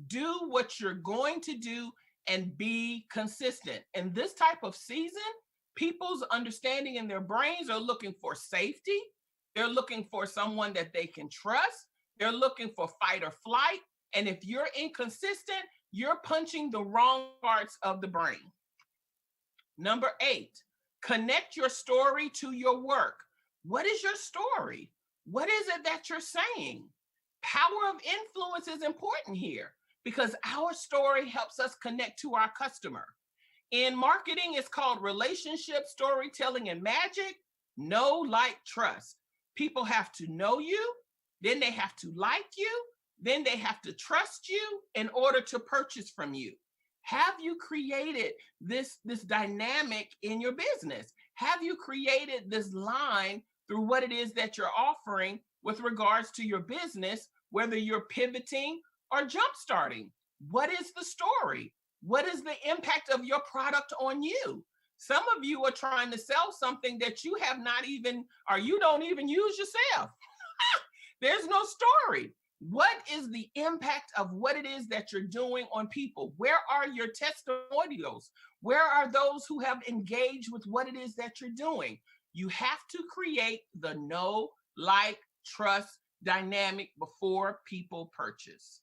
do what you're going to do and be consistent. In this type of season, people's understanding in their brains are looking for safety. They're looking for someone that they can trust. They're looking for fight or flight. And if you're inconsistent, you're punching the wrong parts of the brain. Number 8, connect your story to your work. What is your story? What is it that you're saying? Power of influence is important here because our story helps us connect to our customer. In marketing, it's called relationship, storytelling, and magic. Know, like, trust. People have to know you, then they have to like you, then they have to trust you in order to purchase from you. Have you created this dynamic in your business? Have you created this line through what it is that you're offering with regards to your business, whether you're pivoting or jumpstarting? What is the story? What is the impact of your product on you? Some of you are trying to sell something that you have not even, or you don't even use yourself. There's no story. What is the impact of what it is that you're doing on people? Where are your testimonials? Where are those who have engaged with what it is that you're doing? You have to create the know, like, trust dynamic before people purchase.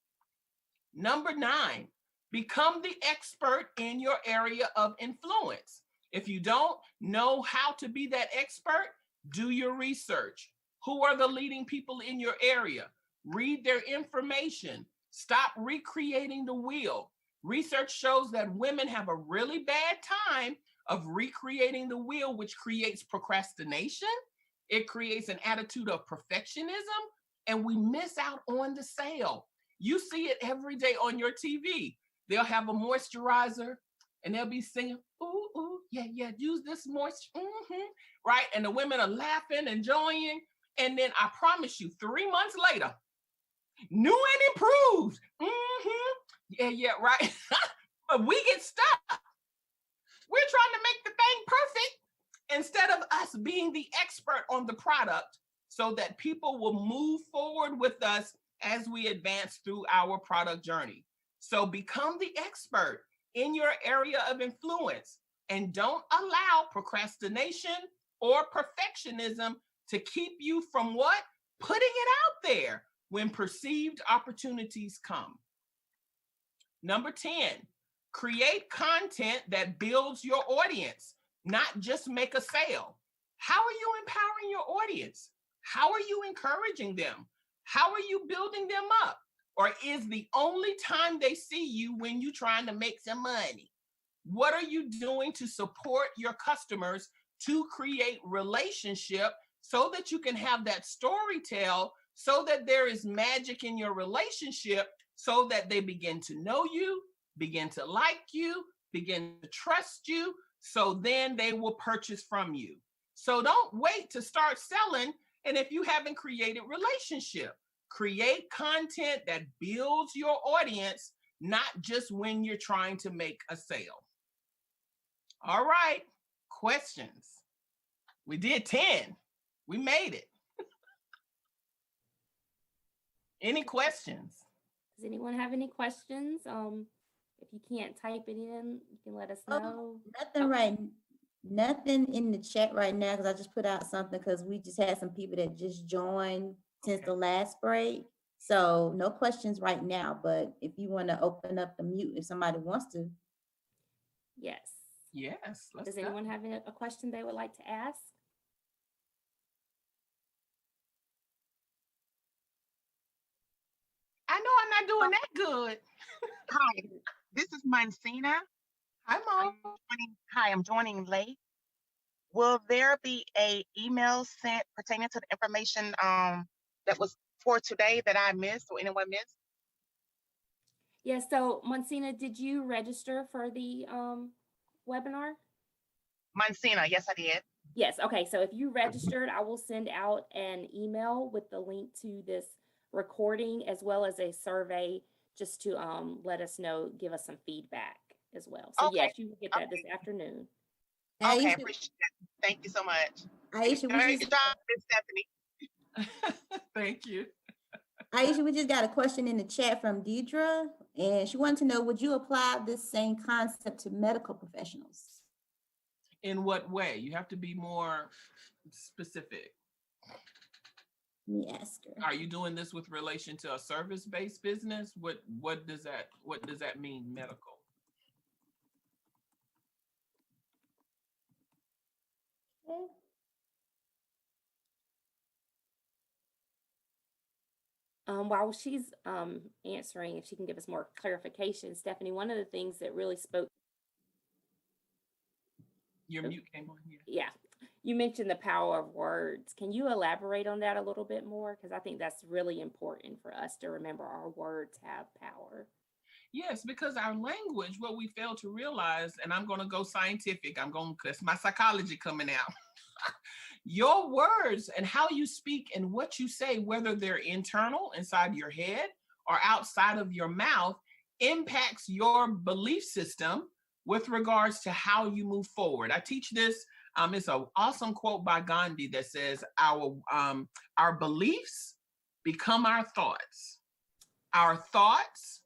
Number 9, become the expert in your area of influence. If you don't know how to be that expert, do your research. Who are the leading people in your area? Read their information. Stop recreating the wheel. Research shows that women have a really bad time of recreating the wheel, which creates procrastination. It creates an attitude of perfectionism, and we miss out on the sale. You see it every day on your TV. They'll have a moisturizer and they'll be singing, ooh, ooh, yeah, yeah, use this moisture, right? And the women are laughing, enjoying. And then I promise you, 3 months later, new and improved. Yeah, yeah, right. But we get stuck. We're trying to make the thing perfect instead of us being the expert on the product so that people will move forward with us as we advance through our product journey. So become the expert in your area of influence and don't allow procrastination or perfectionism to keep you from what? Putting it out there when perceived opportunities come. Number 10, create content that builds your audience, not just make a sale. How are you empowering your audience? How are you encouraging them? How are you building them up? Or is the only time they see you when you're trying to make some money? What are you doing to support your customers to create relationship so that you can have that story tell, so that there is magic in your relationship, so that they begin to know you, begin to like you, begin to trust you, so then they will purchase from you. So don't wait to start selling. And if you haven't created relationship, create content that builds your audience, not just when you're trying to make a sale. All right, questions. We did 10. We made it. Any questions?
Does anyone have any questions? If you can't type it in, you can let us know.
Nothing in the chat right now, because I just put out something because we just had some people that just joined since the last break. So no questions right now, but if you want to open up the mute, if somebody wants to.
Yes.
Yes.
Does anyone have a question they would like to ask?
I know I'm not doing that good.
Hi, this is Monsina.
Hi, Mom.
I'm joining late. Will there be a email sent pertaining to the information that was for today that I missed or anyone missed?
Yes. So, Monsina, did you register for the webinar?
Monsina, yes, I did.
Yes. Okay. So if you registered, I will send out an email with the link to this recording as well as a survey just to let us know, give us some feedback as well. So yes, you will get that this afternoon.
Okay,
Aisha,
appreciate that. Thank you so much.
Aisha,
Great job, Miss Stephanie.
Thank you.
Aisha, we just got a question in the chat from Deidre, and she wanted to know, would you apply this same concept to medical professionals?
In what way? You have to be more specific.
Let me ask her.
Are you doing this with relation to a service-based business? What does that mean, medical?
Okay.
While she's answering, if she can give us more clarification, Stephanie, one of the things that really spoke.
Your mute came on here.
Yeah. You mentioned the power of words. Can you elaborate on that a little bit more? Because I think that's really important for us to remember our words have power.
Yes, because our language, what we fail to realize, and I'm going to go scientific, because my psychology coming out. Your words and how you speak and what you say, whether they're internal inside your head or outside of your mouth, impacts your belief system with regards to how you move forward. I teach this. It's an awesome quote by Gandhi that says, our beliefs become our thoughts. Our thoughts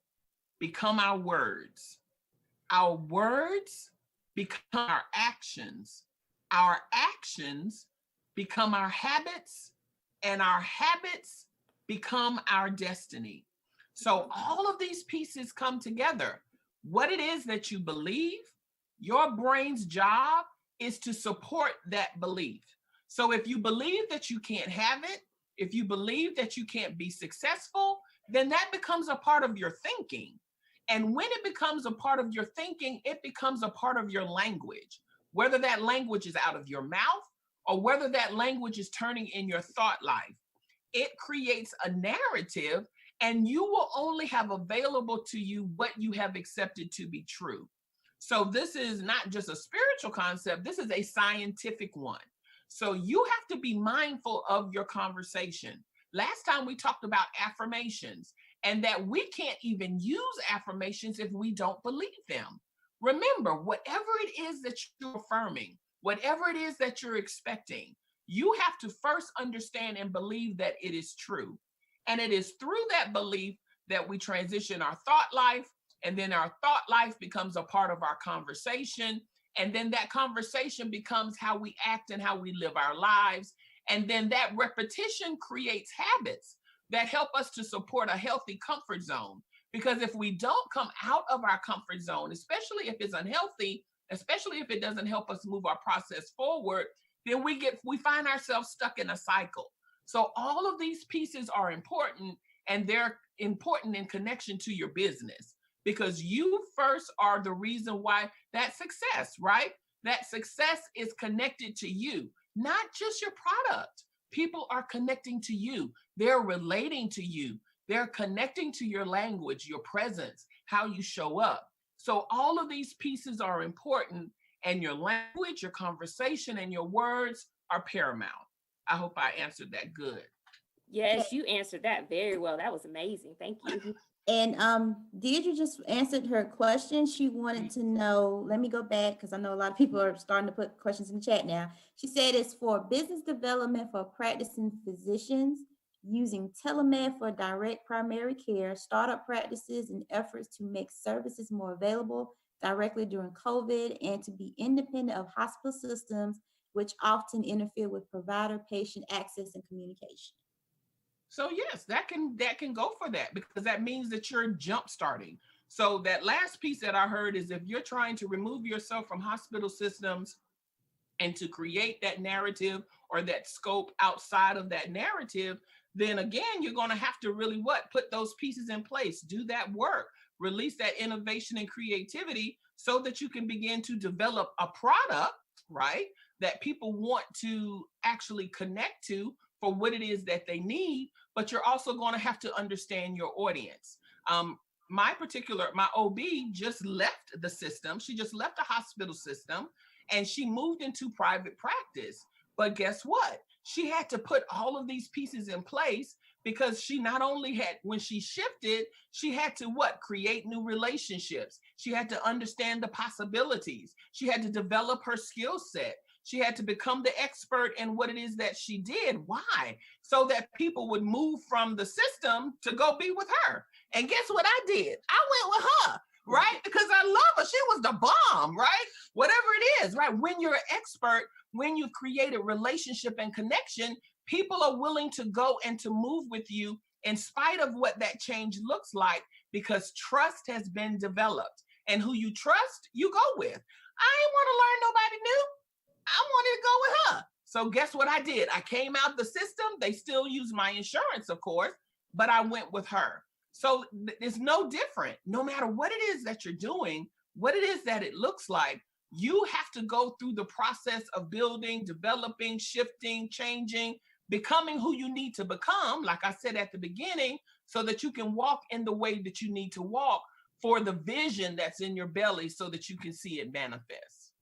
become our words. Our words become our actions. Our actions become our habits, and our habits become our destiny. So all of these pieces come together. What it is that you believe, your brain's job is to support that belief. So if you believe that you can't have it, if you believe that you can't be successful, then that becomes a part of your thinking. And when it becomes a part of your thinking, it becomes a part of your language, whether that language is out of your mouth or whether that language is turning in your thought life. It creates a narrative, and you will only have available to you what you have accepted to be true. So this is not just a spiritual concept, this is a scientific one. So you have to be mindful of your conversation. Last time we talked about affirmations, and that we can't even use affirmations if we don't believe them. Remember, whatever it is that you're affirming, whatever it is that you're expecting, you have to first understand and believe that it is true. And it is through that belief that we transition our thought life, and then our thought life becomes a part of our conversation. And then that conversation becomes how we act and how we live our lives. And then that repetition creates habits that help us to support a healthy comfort zone. Because if we don't come out of our comfort zone, especially if it's unhealthy, especially if it doesn't help us move our process forward, then we find ourselves stuck in a cycle. So all of these pieces are important, and they're important in connection to your business, because you first are the reason why that success, right? That success is connected to you, not just your product. People are connecting to you. They're relating to you. They're connecting to your language, your presence, how you show up. So all of these pieces are important, and your language, your conversation, and your words are paramount. I hope I answered that good.
Yes, you answered that very well. That was amazing. Thank you.
And Deidre just answered her question. She wanted to know, let me go back because I know a lot of people are starting to put questions in the chat now. She said it's for business development for practicing physicians, using telemed for direct primary care, startup practices, and efforts to make services more available directly during COVID, and to be independent of hospital systems, which often interfere with provider-patient access and communication.
So yes, that can go for that, because that means that you're jumpstarting. So that last piece that I heard is, if you're trying to remove yourself from hospital systems and to create that narrative or that scope outside of that narrative, then again, you're going to have to really put those pieces in place, do that work, release that innovation and creativity so that you can begin to develop a product, right, that people want to actually connect to for what it is that they need. But you're also going to have to understand your audience. My OB just left the system. She just left the hospital system, and she moved into private practice. But guess what? She had to put all of these pieces in place, because she not only had, when she shifted, she had to create new relationships. She had to understand the possibilities. She had to develop her skill set. She had to become the expert in what it is that she did. Why? So that people would move from the system to go be with her. And guess what I did? I went with her, right? Because I love her. She was the bomb, right? Whatever it is, right? When you're an expert, when you've created relationship and connection, people are willing to go and to move with you in spite of what that change looks like, because trust has been developed. And who you trust, you go with. I ain't want to learn nobody new. I wanted to go with her. So guess what I did? I came out the system. They still use my insurance, of course, but I went with her. So it's no different. No matter what it is that you're doing, what it is that it looks like, you have to go through the process of building, developing, shifting, changing, becoming who you need to become, like I said at the beginning, so that you can walk in the way that you need to walk for the vision that's in your belly, so that you can see it manifest.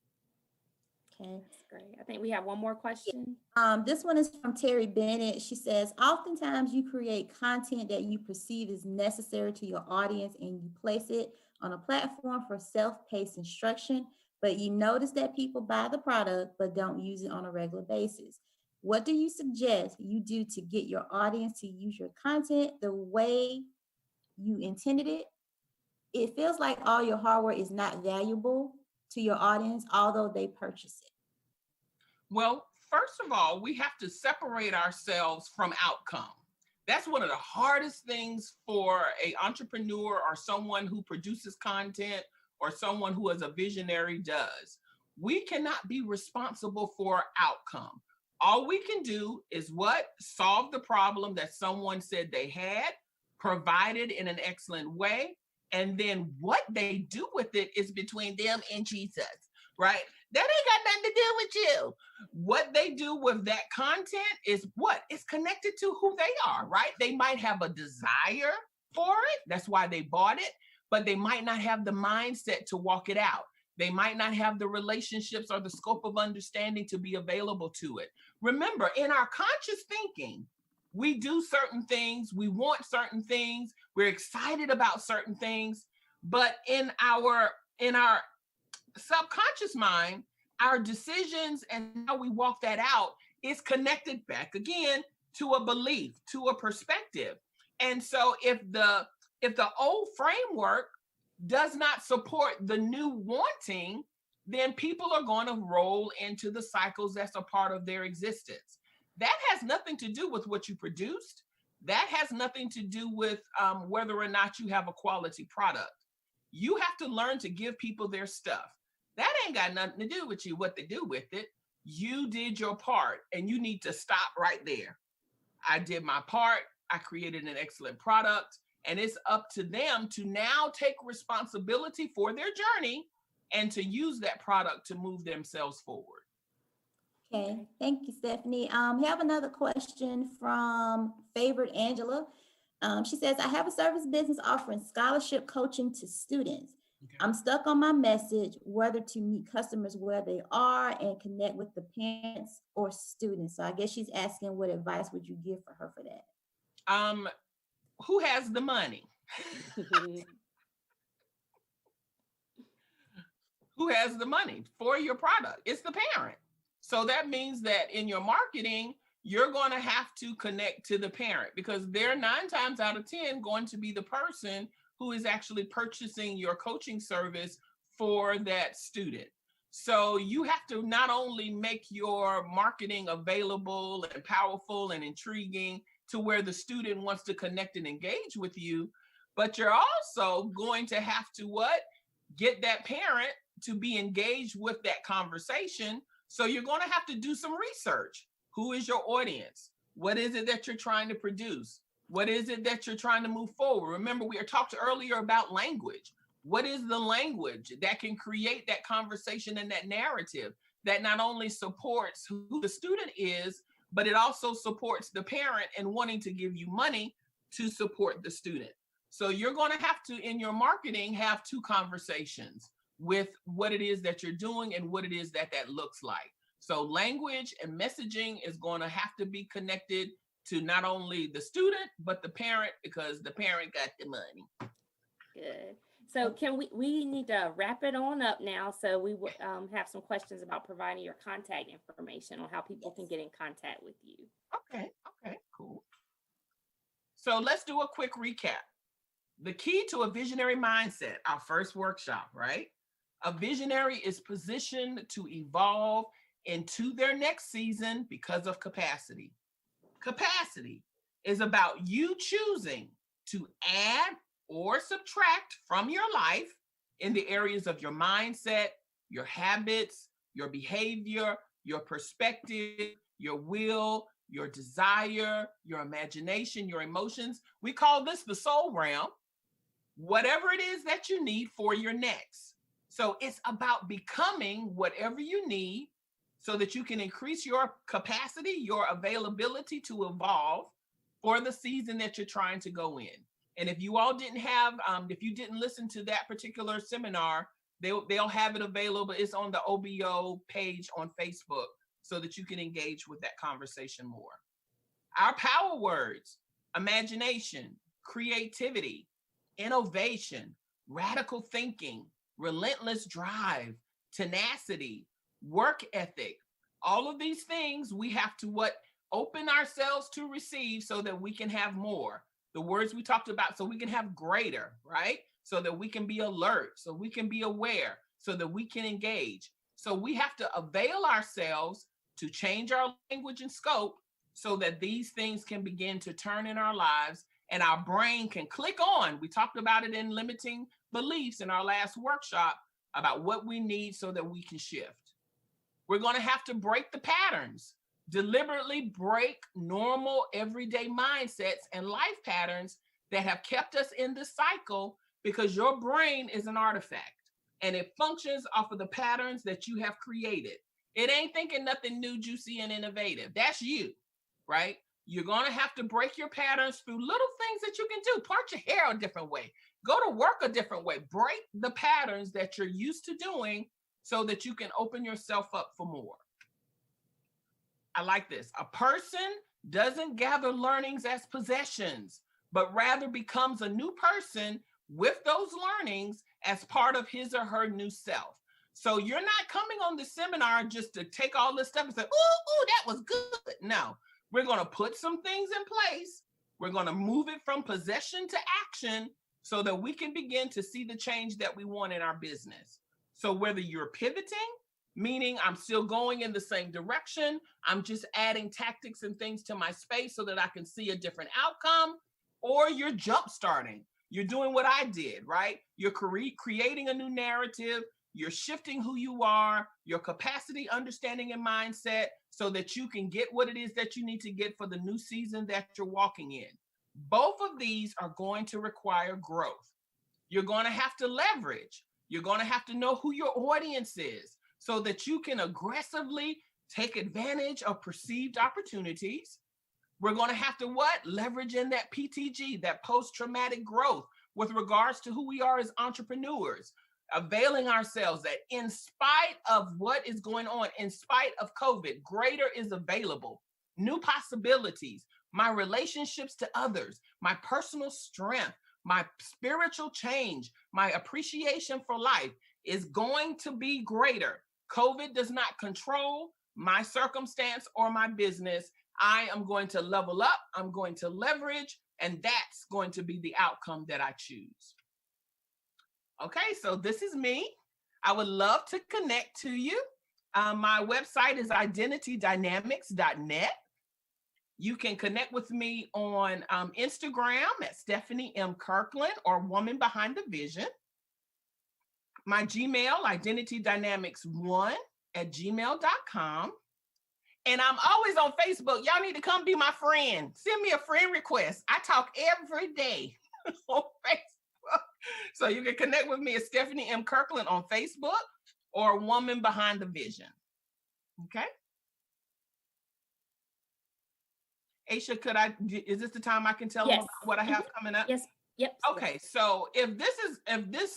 Okay.
That's great. I think we have one more question.
This one is from Terry Bennett. She says, oftentimes you create content that you perceive is necessary to your audience, and you place it on a platform for self-paced instruction, but you notice that people buy the product but don't use it on a regular basis. What do you suggest you do to get your audience to use your content the way you intended it? It feels like all your hardware is not valuable to your audience, although they purchase it.
Well, first of all, we have to separate ourselves from outcome. That's one of the hardest things for an entrepreneur or someone who produces content or someone who is a visionary does. We cannot be responsible for outcome. All we can do is what? Solve the problem that someone said they had, provided in an excellent way, and then what they do with it is between them and Jesus, right? That ain't got nothing to do with you. What they do with that content is what? It's connected to who they are, right? They might have a desire for it. That's why they bought it, but they might not have the mindset to walk it out. They might not have the relationships or the scope of understanding to be available to it. Remember, in our conscious thinking, we do certain things, we want certain things, we're excited about certain things, but in our subconscious mind, our decisions and how we walk that out is connected back again to a belief, to a perspective. And so if the old framework does not support the new wanting, then people are going to roll into the cycles that's a part of their existence. That has nothing to do with what you produced. That has nothing to do with whether or not you have a quality product. You have to learn to give people their stuff. That ain't got nothing to do with you, what they do with it. You did your part, and you need to stop right there. I did my part. I created an excellent product, and it's up to them to now take responsibility for their journey and to use that product to move themselves forward.
Okay, thank you, Stephanie. We have another question from Favored Angela. She says, I have a service business offering scholarship coaching to students. Okay. I'm stuck on my message, whether to meet customers where they are and connect with the parents or students. So I guess she's asking, what advice would you give for her for that?
Who has the money? Who has the money for your product? It's the parent. So that means that in your marketing, you're going to have to connect to the parent, because they're 9 times out of 10 going to be the person who is actually purchasing your coaching service for that student. So you have to not only make your marketing available and powerful and intriguing to where the student wants to connect and engage with you, but you're also going to have to what? Get that parent to be engaged with that conversation. So you're going to have to do some research. Who is your audience? What is it that you're trying to produce? What is it that you're trying to move forward? Remember, we talked earlier about language. What is the language that can create that conversation and that narrative that not only supports who the student is, but it also supports the parent and wanting to give you money to support the student. So you're going to have to, in your marketing, have 2 conversations with what it is that you're doing and what it is that looks like. So language and messaging is going to have to be connected to not only the student, but the parent, because the parent got the money.
Good. So can we need to wrap it on up now. So we have some questions about providing your contact information on how people can get in contact with you.
Okay, cool. So let's do a quick recap. The key to a visionary mindset, our first workshop, right? A visionary is positioned to evolve into their next season because of capacity. Capacity is about you choosing to add or subtract from your life in the areas of your mindset, your habits, your behavior, your perspective, your will, your desire, your imagination, your emotions. We call this the soul realm. Whatever it is that you need for your next. So it's about becoming whatever you need so that you can increase your capacity, your availability to evolve for the season that you're trying to go in. And if you all didn't have, if you didn't listen to that particular seminar, they'll have it available. It's on the OBO page on Facebook so that you can engage with that conversation more. Our power words: imagination, creativity, innovation, radical thinking, relentless drive, tenacity, work ethic. All of these things we have to open ourselves to receive so that we can have more. The words we talked about, so we can have greater, right? So that we can be alert, so we can be aware, so that we can engage. So we have to avail ourselves to change our language and scope so that these things can begin to turn in our lives and our brain can click on. We talked about it in limiting beliefs in our last workshop about what we need so that we can shift. We're going to have to break the patterns, deliberately break normal everyday mindsets and life patterns that have kept us in this cycle, because your brain is an artifact and it functions off of the patterns that you have created. It ain't thinking nothing new, juicy, and innovative. That's you, right? You're going to have to break your patterns through little things that you can do. Part your hair a different way. Go to work a different way. Break the patterns that you're used to doing so that you can open yourself up for more. I like this. A person doesn't gather learnings as possessions, but rather becomes a new person with those learnings as part of his or her new self. So you're not coming on the seminar just to take all this stuff and say, ooh, that was good. No, we're going to put some things in place. We're going to move it from possession to action so that we can begin to see the change that we want in our business. So whether you're pivoting, meaning I'm still going in the same direction, I'm just adding tactics and things to my space so that I can see a different outcome, or you're jump starting. You're doing what I did, right? You're creating a new narrative. You're shifting who you are, your capacity, understanding, and mindset so that you can get what it is that you need to get for the new season that you're walking in. Both of these are going to require growth. You're going to have to leverage. You're going to have to know who your audience is so that you can aggressively take advantage of perceived opportunities. We're going to have to leverage in that PTG, that post-traumatic growth with regards to who we are as entrepreneurs, availing ourselves that in spite of what is going on, in spite of COVID, greater is available, new possibilities, my relationships to others, my personal strength, my spiritual change, my appreciation for life is going to be greater. COVID does not control my circumstance or my business. I am going to level up, I'm going to leverage, and that's going to be the outcome that I choose. Okay, so this is me. I would love to connect to you. My website is identitydynamics.net. You can connect with me on Instagram at Stephanie M. Kirkland or Woman Behind the Vision. My Gmail, identitydynamics1@gmail.com. And I'm always on Facebook. Y'all need to come be my friend. Send me a friend request. I talk every day on Facebook. So you can connect with me at Stephanie M. Kirkland on Facebook or Woman Behind the Vision. Okay. Aisha, is this the time I can tell them about what I have coming up?
Yes. Yep.
Okay. So if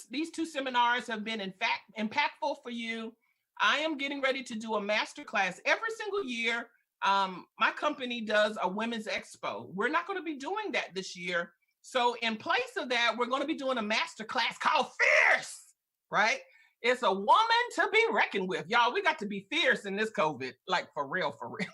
these two seminars have been in fact impactful for you, I am getting ready to do a masterclass every single year. My company does a women's expo. We're not going to be doing that this year. So in place of that, we're going to be doing a masterclass called Fierce, right? It's a woman to be reckoned with. Y'all, we got to be fierce in this COVID, like for real, for real.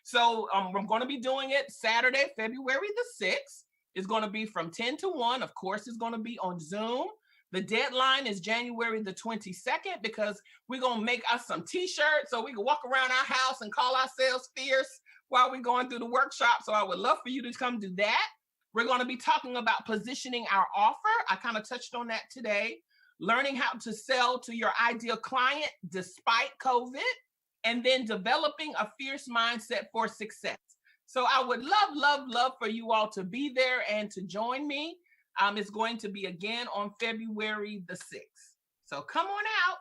So I'm going to be doing it Saturday, February the 6th. It's going to be from 10 to 1. Of course, it's going to be on Zoom. The deadline is January the 22nd because we're going to make us some t-shirts so we can walk around our house and call ourselves fierce while we're going through the workshop. So I would love for you to come do that. We're going to be talking about positioning our offer. I kind of touched on that today. Learning how to sell to your ideal client despite COVID, and then developing a fierce mindset for success. So I would love for you all to be there and to join me. It's going to be again on February the 6th. So come on out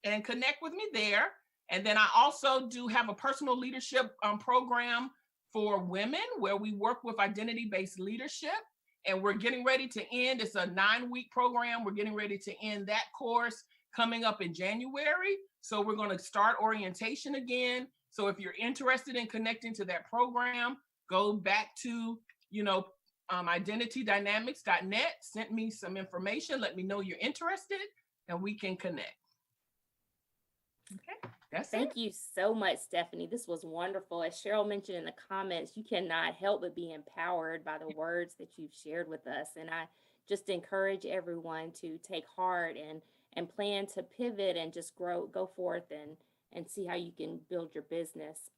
and connect with me there. And then I also do have a personal leadership program for women where we work with identity-based leadership. And we're getting ready to end. It's a 9-week program. We're getting ready to end that course coming up in January. So we're going to start orientation again. So if you're interested in connecting to that program, go back to, identitydynamics.net, send me some information, let me know you're interested, and we can connect. Okay,
Thank you so much, Stephanie. This was wonderful. As Cheryl mentioned in the comments, you cannot help but be empowered by the words that you've shared with us. And I just encourage everyone to take heart and plan to pivot and just go forth and see how you can build your business.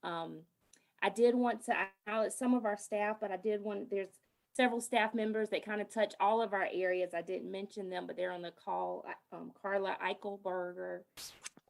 I did want to acknowledge some of our staff, but there's several staff members that kind of touch all of our areas. I didn't mention them, but they're on the call. Carla Eichelberger,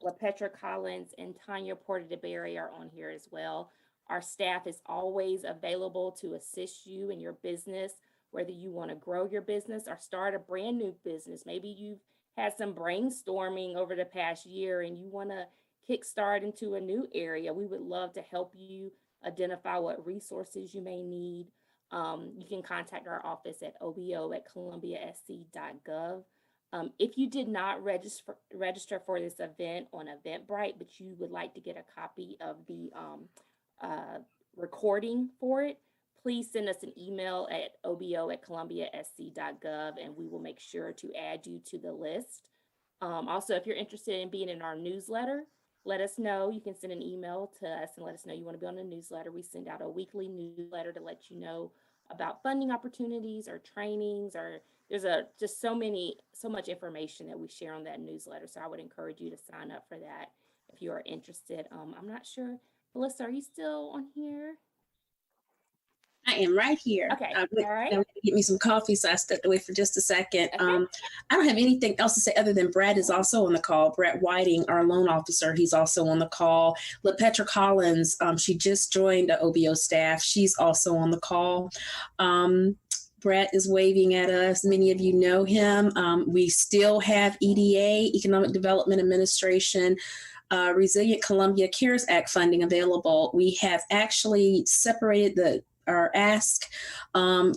LaPetra Collins, and Tanya Porter DeBerry are on here as well. Our staff is always available to assist you in your business, whether you want to grow your business or start a brand new business. Maybe you've had some brainstorming over the past year and you want to kickstart into a new area. We would love to help you identify what resources you may need. You can contact our office at obo@columbiasc.gov. If you did not register for this event on Eventbrite, but you would like to get a copy of the recording for it, please send us an email at obo@columbiasc.gov and we will make sure to add you to the list. Also, if you're interested in being in our newsletter, let us know. You can send an email to us and let us know you want to be on the newsletter. We send out a weekly newsletter to let you know about funding opportunities or trainings, or there's just so much information that we share on that newsletter. So I would encourage you to sign up for that if you are interested. I'm not sure, Melissa, are you still on here?
I am right here.
Okay, all right.
Get me some coffee, so I stepped away for just a second.
Okay.
I don't have anything else to say other than Brad is also on the call. Brad Whiting, our loan officer, he's also on the call. LaPetra Collins, she just joined the OBO staff. She's also on the call. Brad is waving at us. Many of you know him. We still have EDA, Economic Development Administration, Resilient Columbia CARES Act funding available. We have actually separated our ask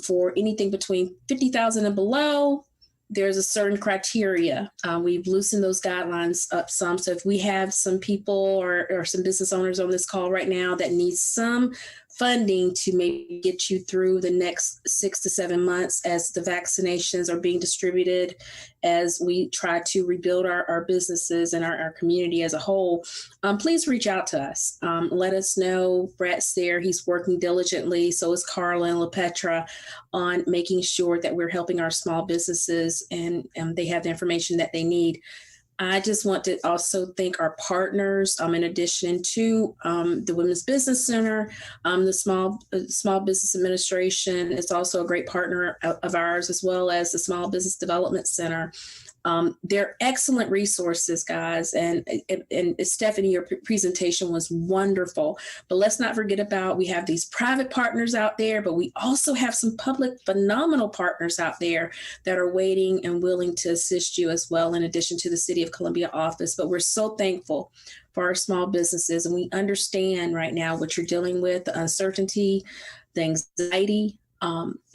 for anything between 50,000 and below. There's a certain criteria. We've loosened those guidelines up some. So if we have some people or some business owners on this call right now that need some funding to maybe get you through the next 6 to 7 months as the vaccinations are being distributed, as we try to rebuild our businesses and our community as a whole, please reach out to us. Let us know. Brad's there. He's working diligently. So is Carla and LaPetra on making sure that we're helping our small businesses and they have the information that they need. I just want to also thank our partners, in addition to the Women's Business Center, the Small Business Administration is also a great partner of ours, as well as the Small Business Development Center. They're excellent resources, guys. And Stephanie, your presentation was wonderful. But let's not forget about, we have these private partners out there, but we also have some public phenomenal partners out there that are waiting and willing to assist you as well, in addition to the City of Columbia office. But we're so thankful for our small businesses. And we understand right now what you're dealing with, the uncertainty, the anxiety.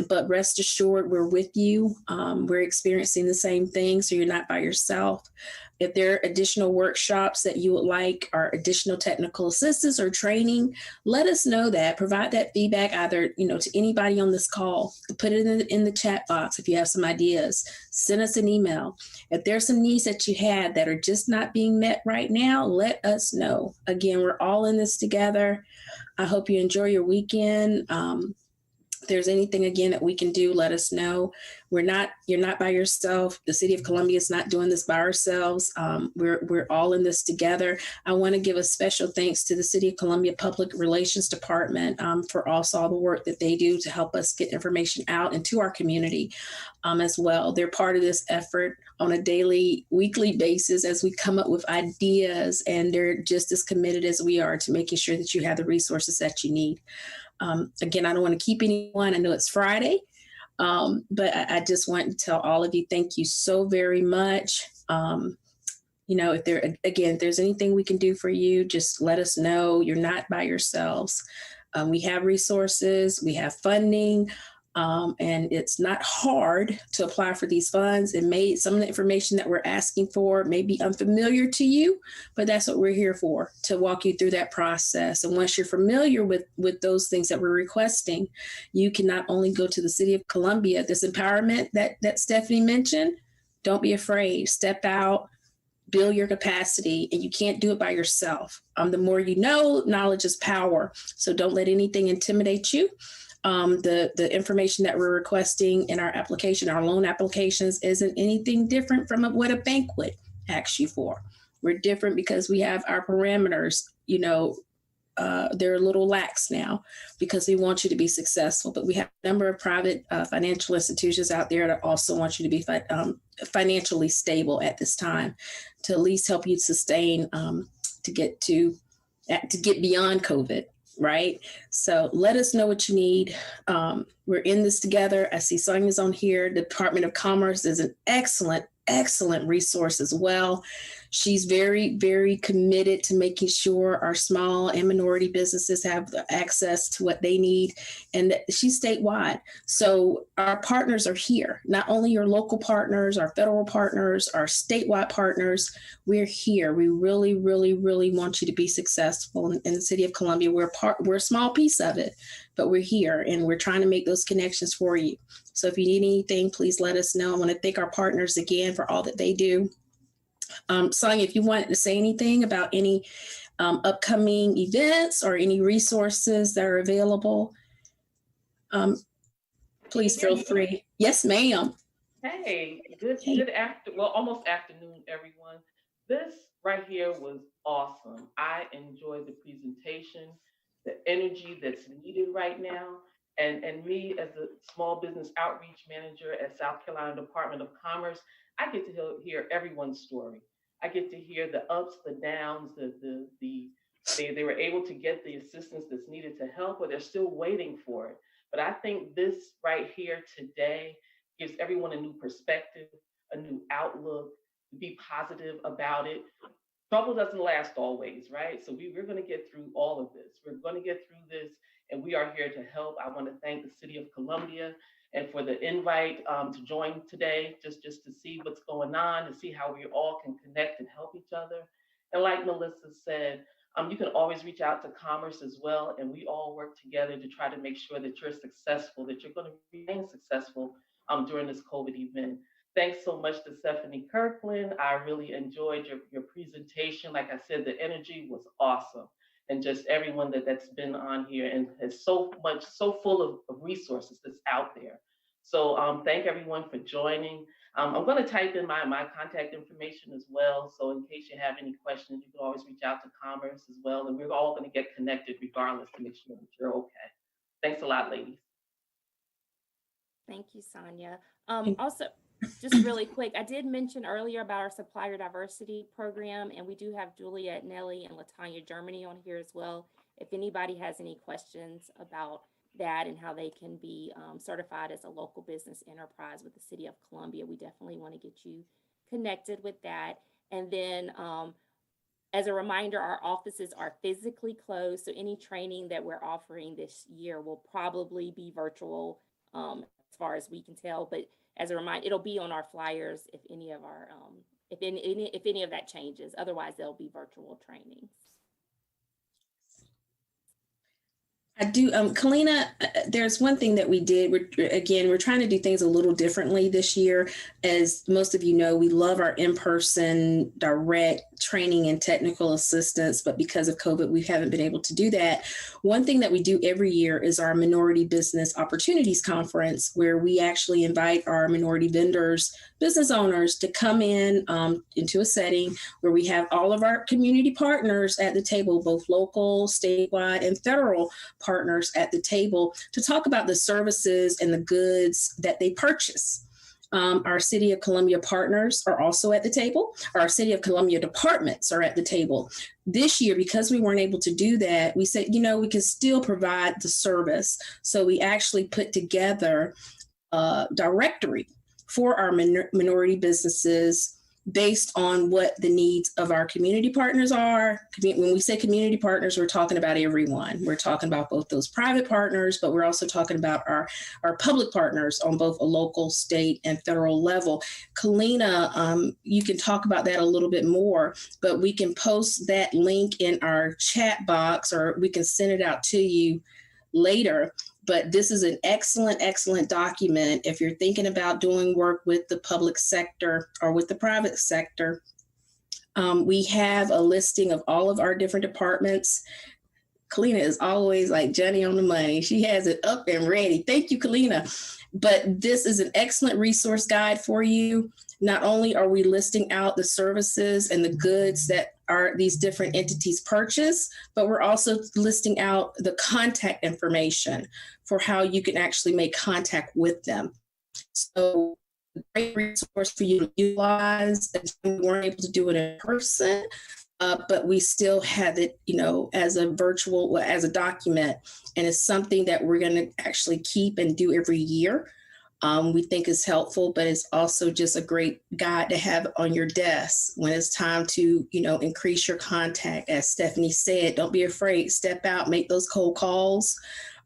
But rest assured, we're with you. We're experiencing the same thing, so you're not by yourself. If there are additional workshops that you would like, or additional technical assistance or training, let us know that. Provide that feedback either to anybody on this call. Put it in the chat box if you have some ideas. Send us an email. If there's some needs that you had that are just not being met right now, let us know. Again, we're all in this together. I hope you enjoy your weekend. If there's anything, again, that we can do, let us know. You're not by yourself. The City of Columbia is not doing this by ourselves. We're all in this together. I want to give a special thanks to the City of Columbia Public Relations Department for also all the work that they do to help us get information out into our community as well. They're part of this effort on a daily, weekly basis as we come up with ideas, and they're just as committed as we are to making sure that you have the resources that you need. Again, I don't want to keep anyone. I know it's Friday, but I just want to tell all of you, thank you so very much. If there's anything we can do for you, just let us know. You're not by yourselves. We have resources, we have funding, and it's not hard to apply for these funds. Some of the information that we're asking for may be unfamiliar to you, but that's what we're here for, to walk you through that process. And once you're familiar with those things that we're requesting, you can not only go to the City of Columbia, this empowerment that Stephanie mentioned, don't be afraid, step out, build your capacity, and you can't do it by yourself. The more you know, knowledge is power. So don't let anything intimidate you. The information that we're requesting in our application, our loan applications, isn't anything different from what a bank would ask you for. We're different because we have our parameters, they're a little lax now because we want you to be successful. But we have a number of private financial institutions out there that also want you to be financially stable at this time, to at least help you sustain to get beyond COVID. Right. So let us know what you need. We're in this together. I see Sonia's on here. The Department of Commerce is an excellent resource as well. She's very, very committed to making sure our small and minority businesses have the access to what they need. And she's statewide. So our partners are here, not only your local partners, our federal partners, our statewide partners. We're here. We really, really, really want you to be successful in the city of Columbia. We're a small piece of it, but we're here and we're trying to make those connections for you. So if you need anything, please let us know. I want to thank our partners again for all that they do. Sonia, if you wanted to say anything about any upcoming events or any resources that are available, please feel free. Yes, ma'am.
Hey, almost afternoon, everyone. This right here was awesome. I enjoyed the presentation, the energy that's needed right now. And me as a small business outreach manager at South Carolina Department of Commerce, I get to hear everyone's story. I get to hear the ups, the downs, they were able to get the assistance that's needed to help, or they're still waiting for it. But I think this right here today gives everyone a new perspective, a new outlook, be positive about it. Trouble doesn't last always, right? So we're going to get through all of this. We're going to get through this, and we are here to help. I want to thank the City of Columbia and for the invite to join today, just to see what's going on, to see how we all can connect and help each other. And like Melissa said, you can always reach out to Commerce as well, and we all work together to try to make sure that you're successful, that you're going to remain successful during this COVID event. Thanks so much to Stephanie Kirkland. I really enjoyed your presentation. Like I said, the energy was awesome. And just everyone that's been on here and is so full of resources that's out there. So thank everyone for joining. I'm going to type in my contact information as well. So in case you have any questions, you can always reach out to Commerce as well. And we're all going to get connected regardless to make sure that you're okay. Thanks a lot, ladies.
Thank you, Sonia. Also, just really quick, I did mention earlier about our supplier diversity program, and we do have Juliet, Nelly, and Latanya Germany on here as well. If anybody has any questions about that and how they can be certified as a local business enterprise with the City of Columbia, we definitely want to get you connected with that. And then as a reminder, our offices are physically closed, so any training that we're offering this year will probably be virtual as far as we can tell, but as a reminder, it'll be on our flyers if any of our if any of that changes. Otherwise, there'll be virtual trainings.
I do, Kalina, there's one thing that we did. We're trying to do things a little differently this year. As most of you know, we love our in-person direct training and technical assistance, but because of COVID, we haven't been able to do that. One thing that we do every year is our Minority Business Opportunities Conference, where we actually invite our minority vendors, business owners to come in into a setting where we have all of our community partners at the table, both local, statewide, and federal partners at the table to talk about the services and the goods that they purchase. Our City of Columbia partners are also at the table. Our City of Columbia departments are at the table. This year, because we weren't able to do that, we said, we can still provide the service. So we actually put together a directory for our minority businesses based on what the needs of our community partners are. When we say community partners, we're talking about everyone. We're talking about both those private partners, but we're also talking about our public partners on both a local, state, and federal level. Kalina, you can talk about that a little bit more, but we can post that link in our chat box, or we can send it out to you later. But this is an excellent document if you're thinking about doing work with the public sector or with the private sector. We have a listing of all of our different departments. Kalina is always like Johnny on the money. She has it up and ready. Thank you, Kalina. But this is an excellent resource guide for you. Not only are we listing out the services and the goods that these different entities purchase, but we're also listing out the contact information for how you can actually make contact with them. So great resource for you to utilize. We weren't able to do it in person, but we still have it, as a virtual, as a document. And it's something that we're going to actually keep and do every year. We think is helpful, but it's also just a great guide to have on your desk when it's time to, increase your contact. As Stephanie said, don't be afraid, step out, make those cold calls.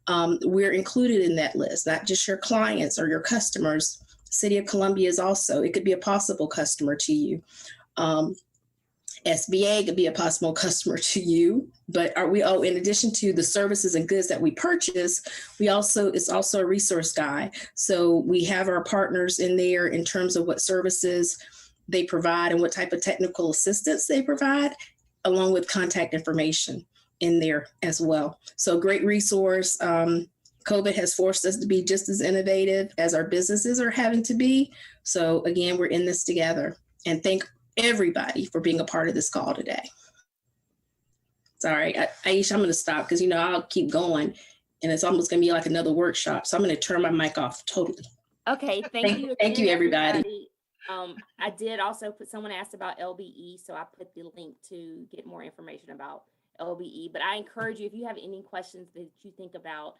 We're included in that list, not just your clients or your customers. City of Columbia is also, it could be a possible customer to you. SBA could be a possible customer to you, but in addition to the services and goods that we purchase, it's also a resource guide. So we have our partners in there in terms of what services they provide and what type of technical assistance they provide, along with contact information in there as well. So great resource. COVID has forced us to be just as innovative as our businesses are having to be. So again, we're in this together, and thank everybody for being a part of this call today. Sorry, Aisha, I'm going to stop because, I'll keep going and it's almost going to be like another workshop. So I'm going to turn my mic off totally.
Okay, thank you.
Thank you, everybody.
I did also someone asked about LBE, so I put the link to get more information about LBE. But I encourage you, if you have any questions that you think about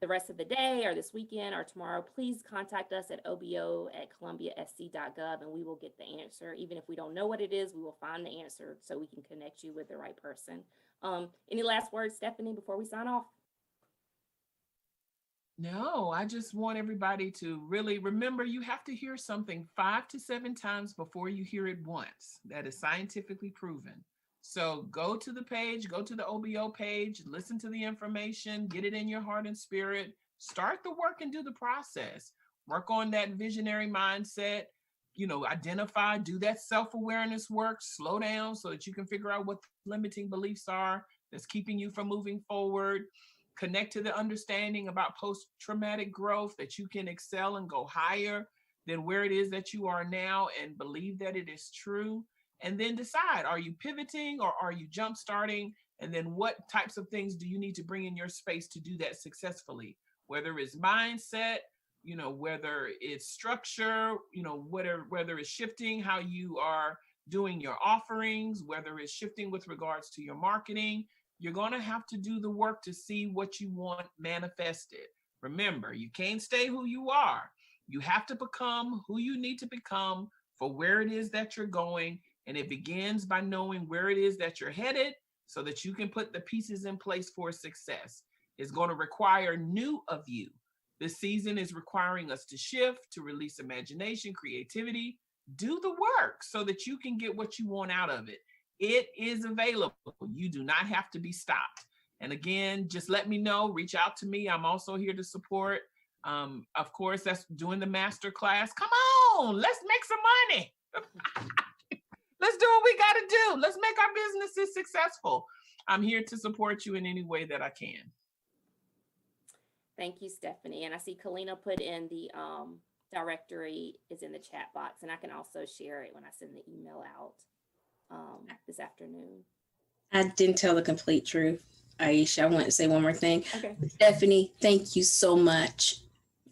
the rest of the day or this weekend or tomorrow, please contact us at obo@columbiasc.gov and we will get the answer. Even if we don't know what it is, we will find the answer so we can connect you with the right person. Any last words, Stephanie, before we sign off?
No, I just want everybody to really remember you have to hear something 5 to 7 times before you hear it once. That is scientifically proven. So go to the page, go to the OBO page, listen to the information, get it in your heart and spirit, start the work and do the process. Work on that visionary mindset, identify, do that self-awareness work, slow down so that you can figure out what limiting beliefs are that's keeping you from moving forward. Connect to the understanding about post-traumatic growth, that you can excel and go higher than where it is that you are now, and believe that it is true. And then decide, are you pivoting or are you jump starting? And then what types of things do you need to bring in your space to do that successfully? Whether it's mindset, whether it's structure, whether it's shifting how you are doing your offerings, whether it's shifting with regards to your marketing, you're going to have to do the work to see what you want manifested. Remember, you can't stay who you are. You have to become who you need to become for where it is that you're going. And it begins by knowing where it is that you're headed so that you can put the pieces in place for success. It's going to require new of you. This season is requiring us to shift, to release imagination, creativity, do the work so that you can get what you want out of it. It is available. You do not have to be stopped. And again, just let me know, reach out to me. I'm also here to support. Of course, that's doing the master class. Come on, let's make some money. Let's do what we got to do. Let's make our businesses successful. I'm here to support you in any way that I can.
Thank you, Stephanie. And I see Kalina put in the directory is in the chat box, and I can also share it when I send the email out this afternoon.
I didn't tell the complete truth, Aisha. I want to say one more thing.
Okay.
Stephanie, thank you so much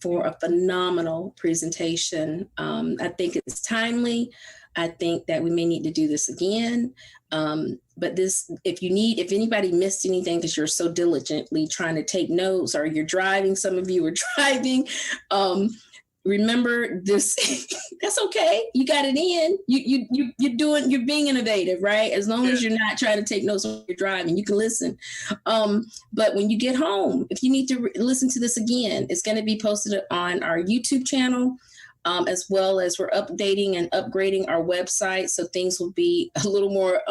for a phenomenal presentation. I think it's timely. I think that we may need to do this again. But if anybody missed anything because you're so diligently trying to take notes, or you're driving, some of you are driving, remember this. That's okay. You got it in. You're being innovative, right? As long as you're not trying to take notes when you're driving, you can listen. But when you get home, if you need to listen to this again, it's going to be posted on our YouTube channel. As well as we're updating and upgrading our website. So things will be a little more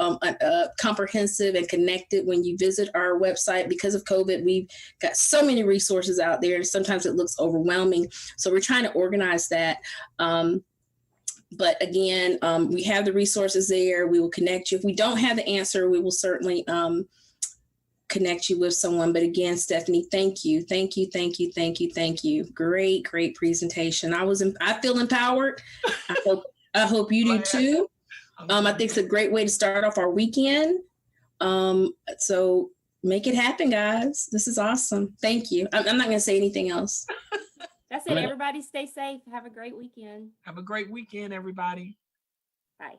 comprehensive and connected when you visit our website. Because of COVID, we've got so many resources out there, and sometimes it looks overwhelming. So we're trying to organize that. But again, we have the resources there. We will connect you. If we don't have the answer, we will certainly connect you with someone. But again, Stephanie, thank you. Great presentation. I feel empowered. I hope you do too. I think it's a great way to start off our weekend. So make it happen, guys. This is awesome. Thank you. I'm not going to say anything else.
That's it. Everybody stay safe. Have a great weekend.
Have a great weekend, everybody.
Bye.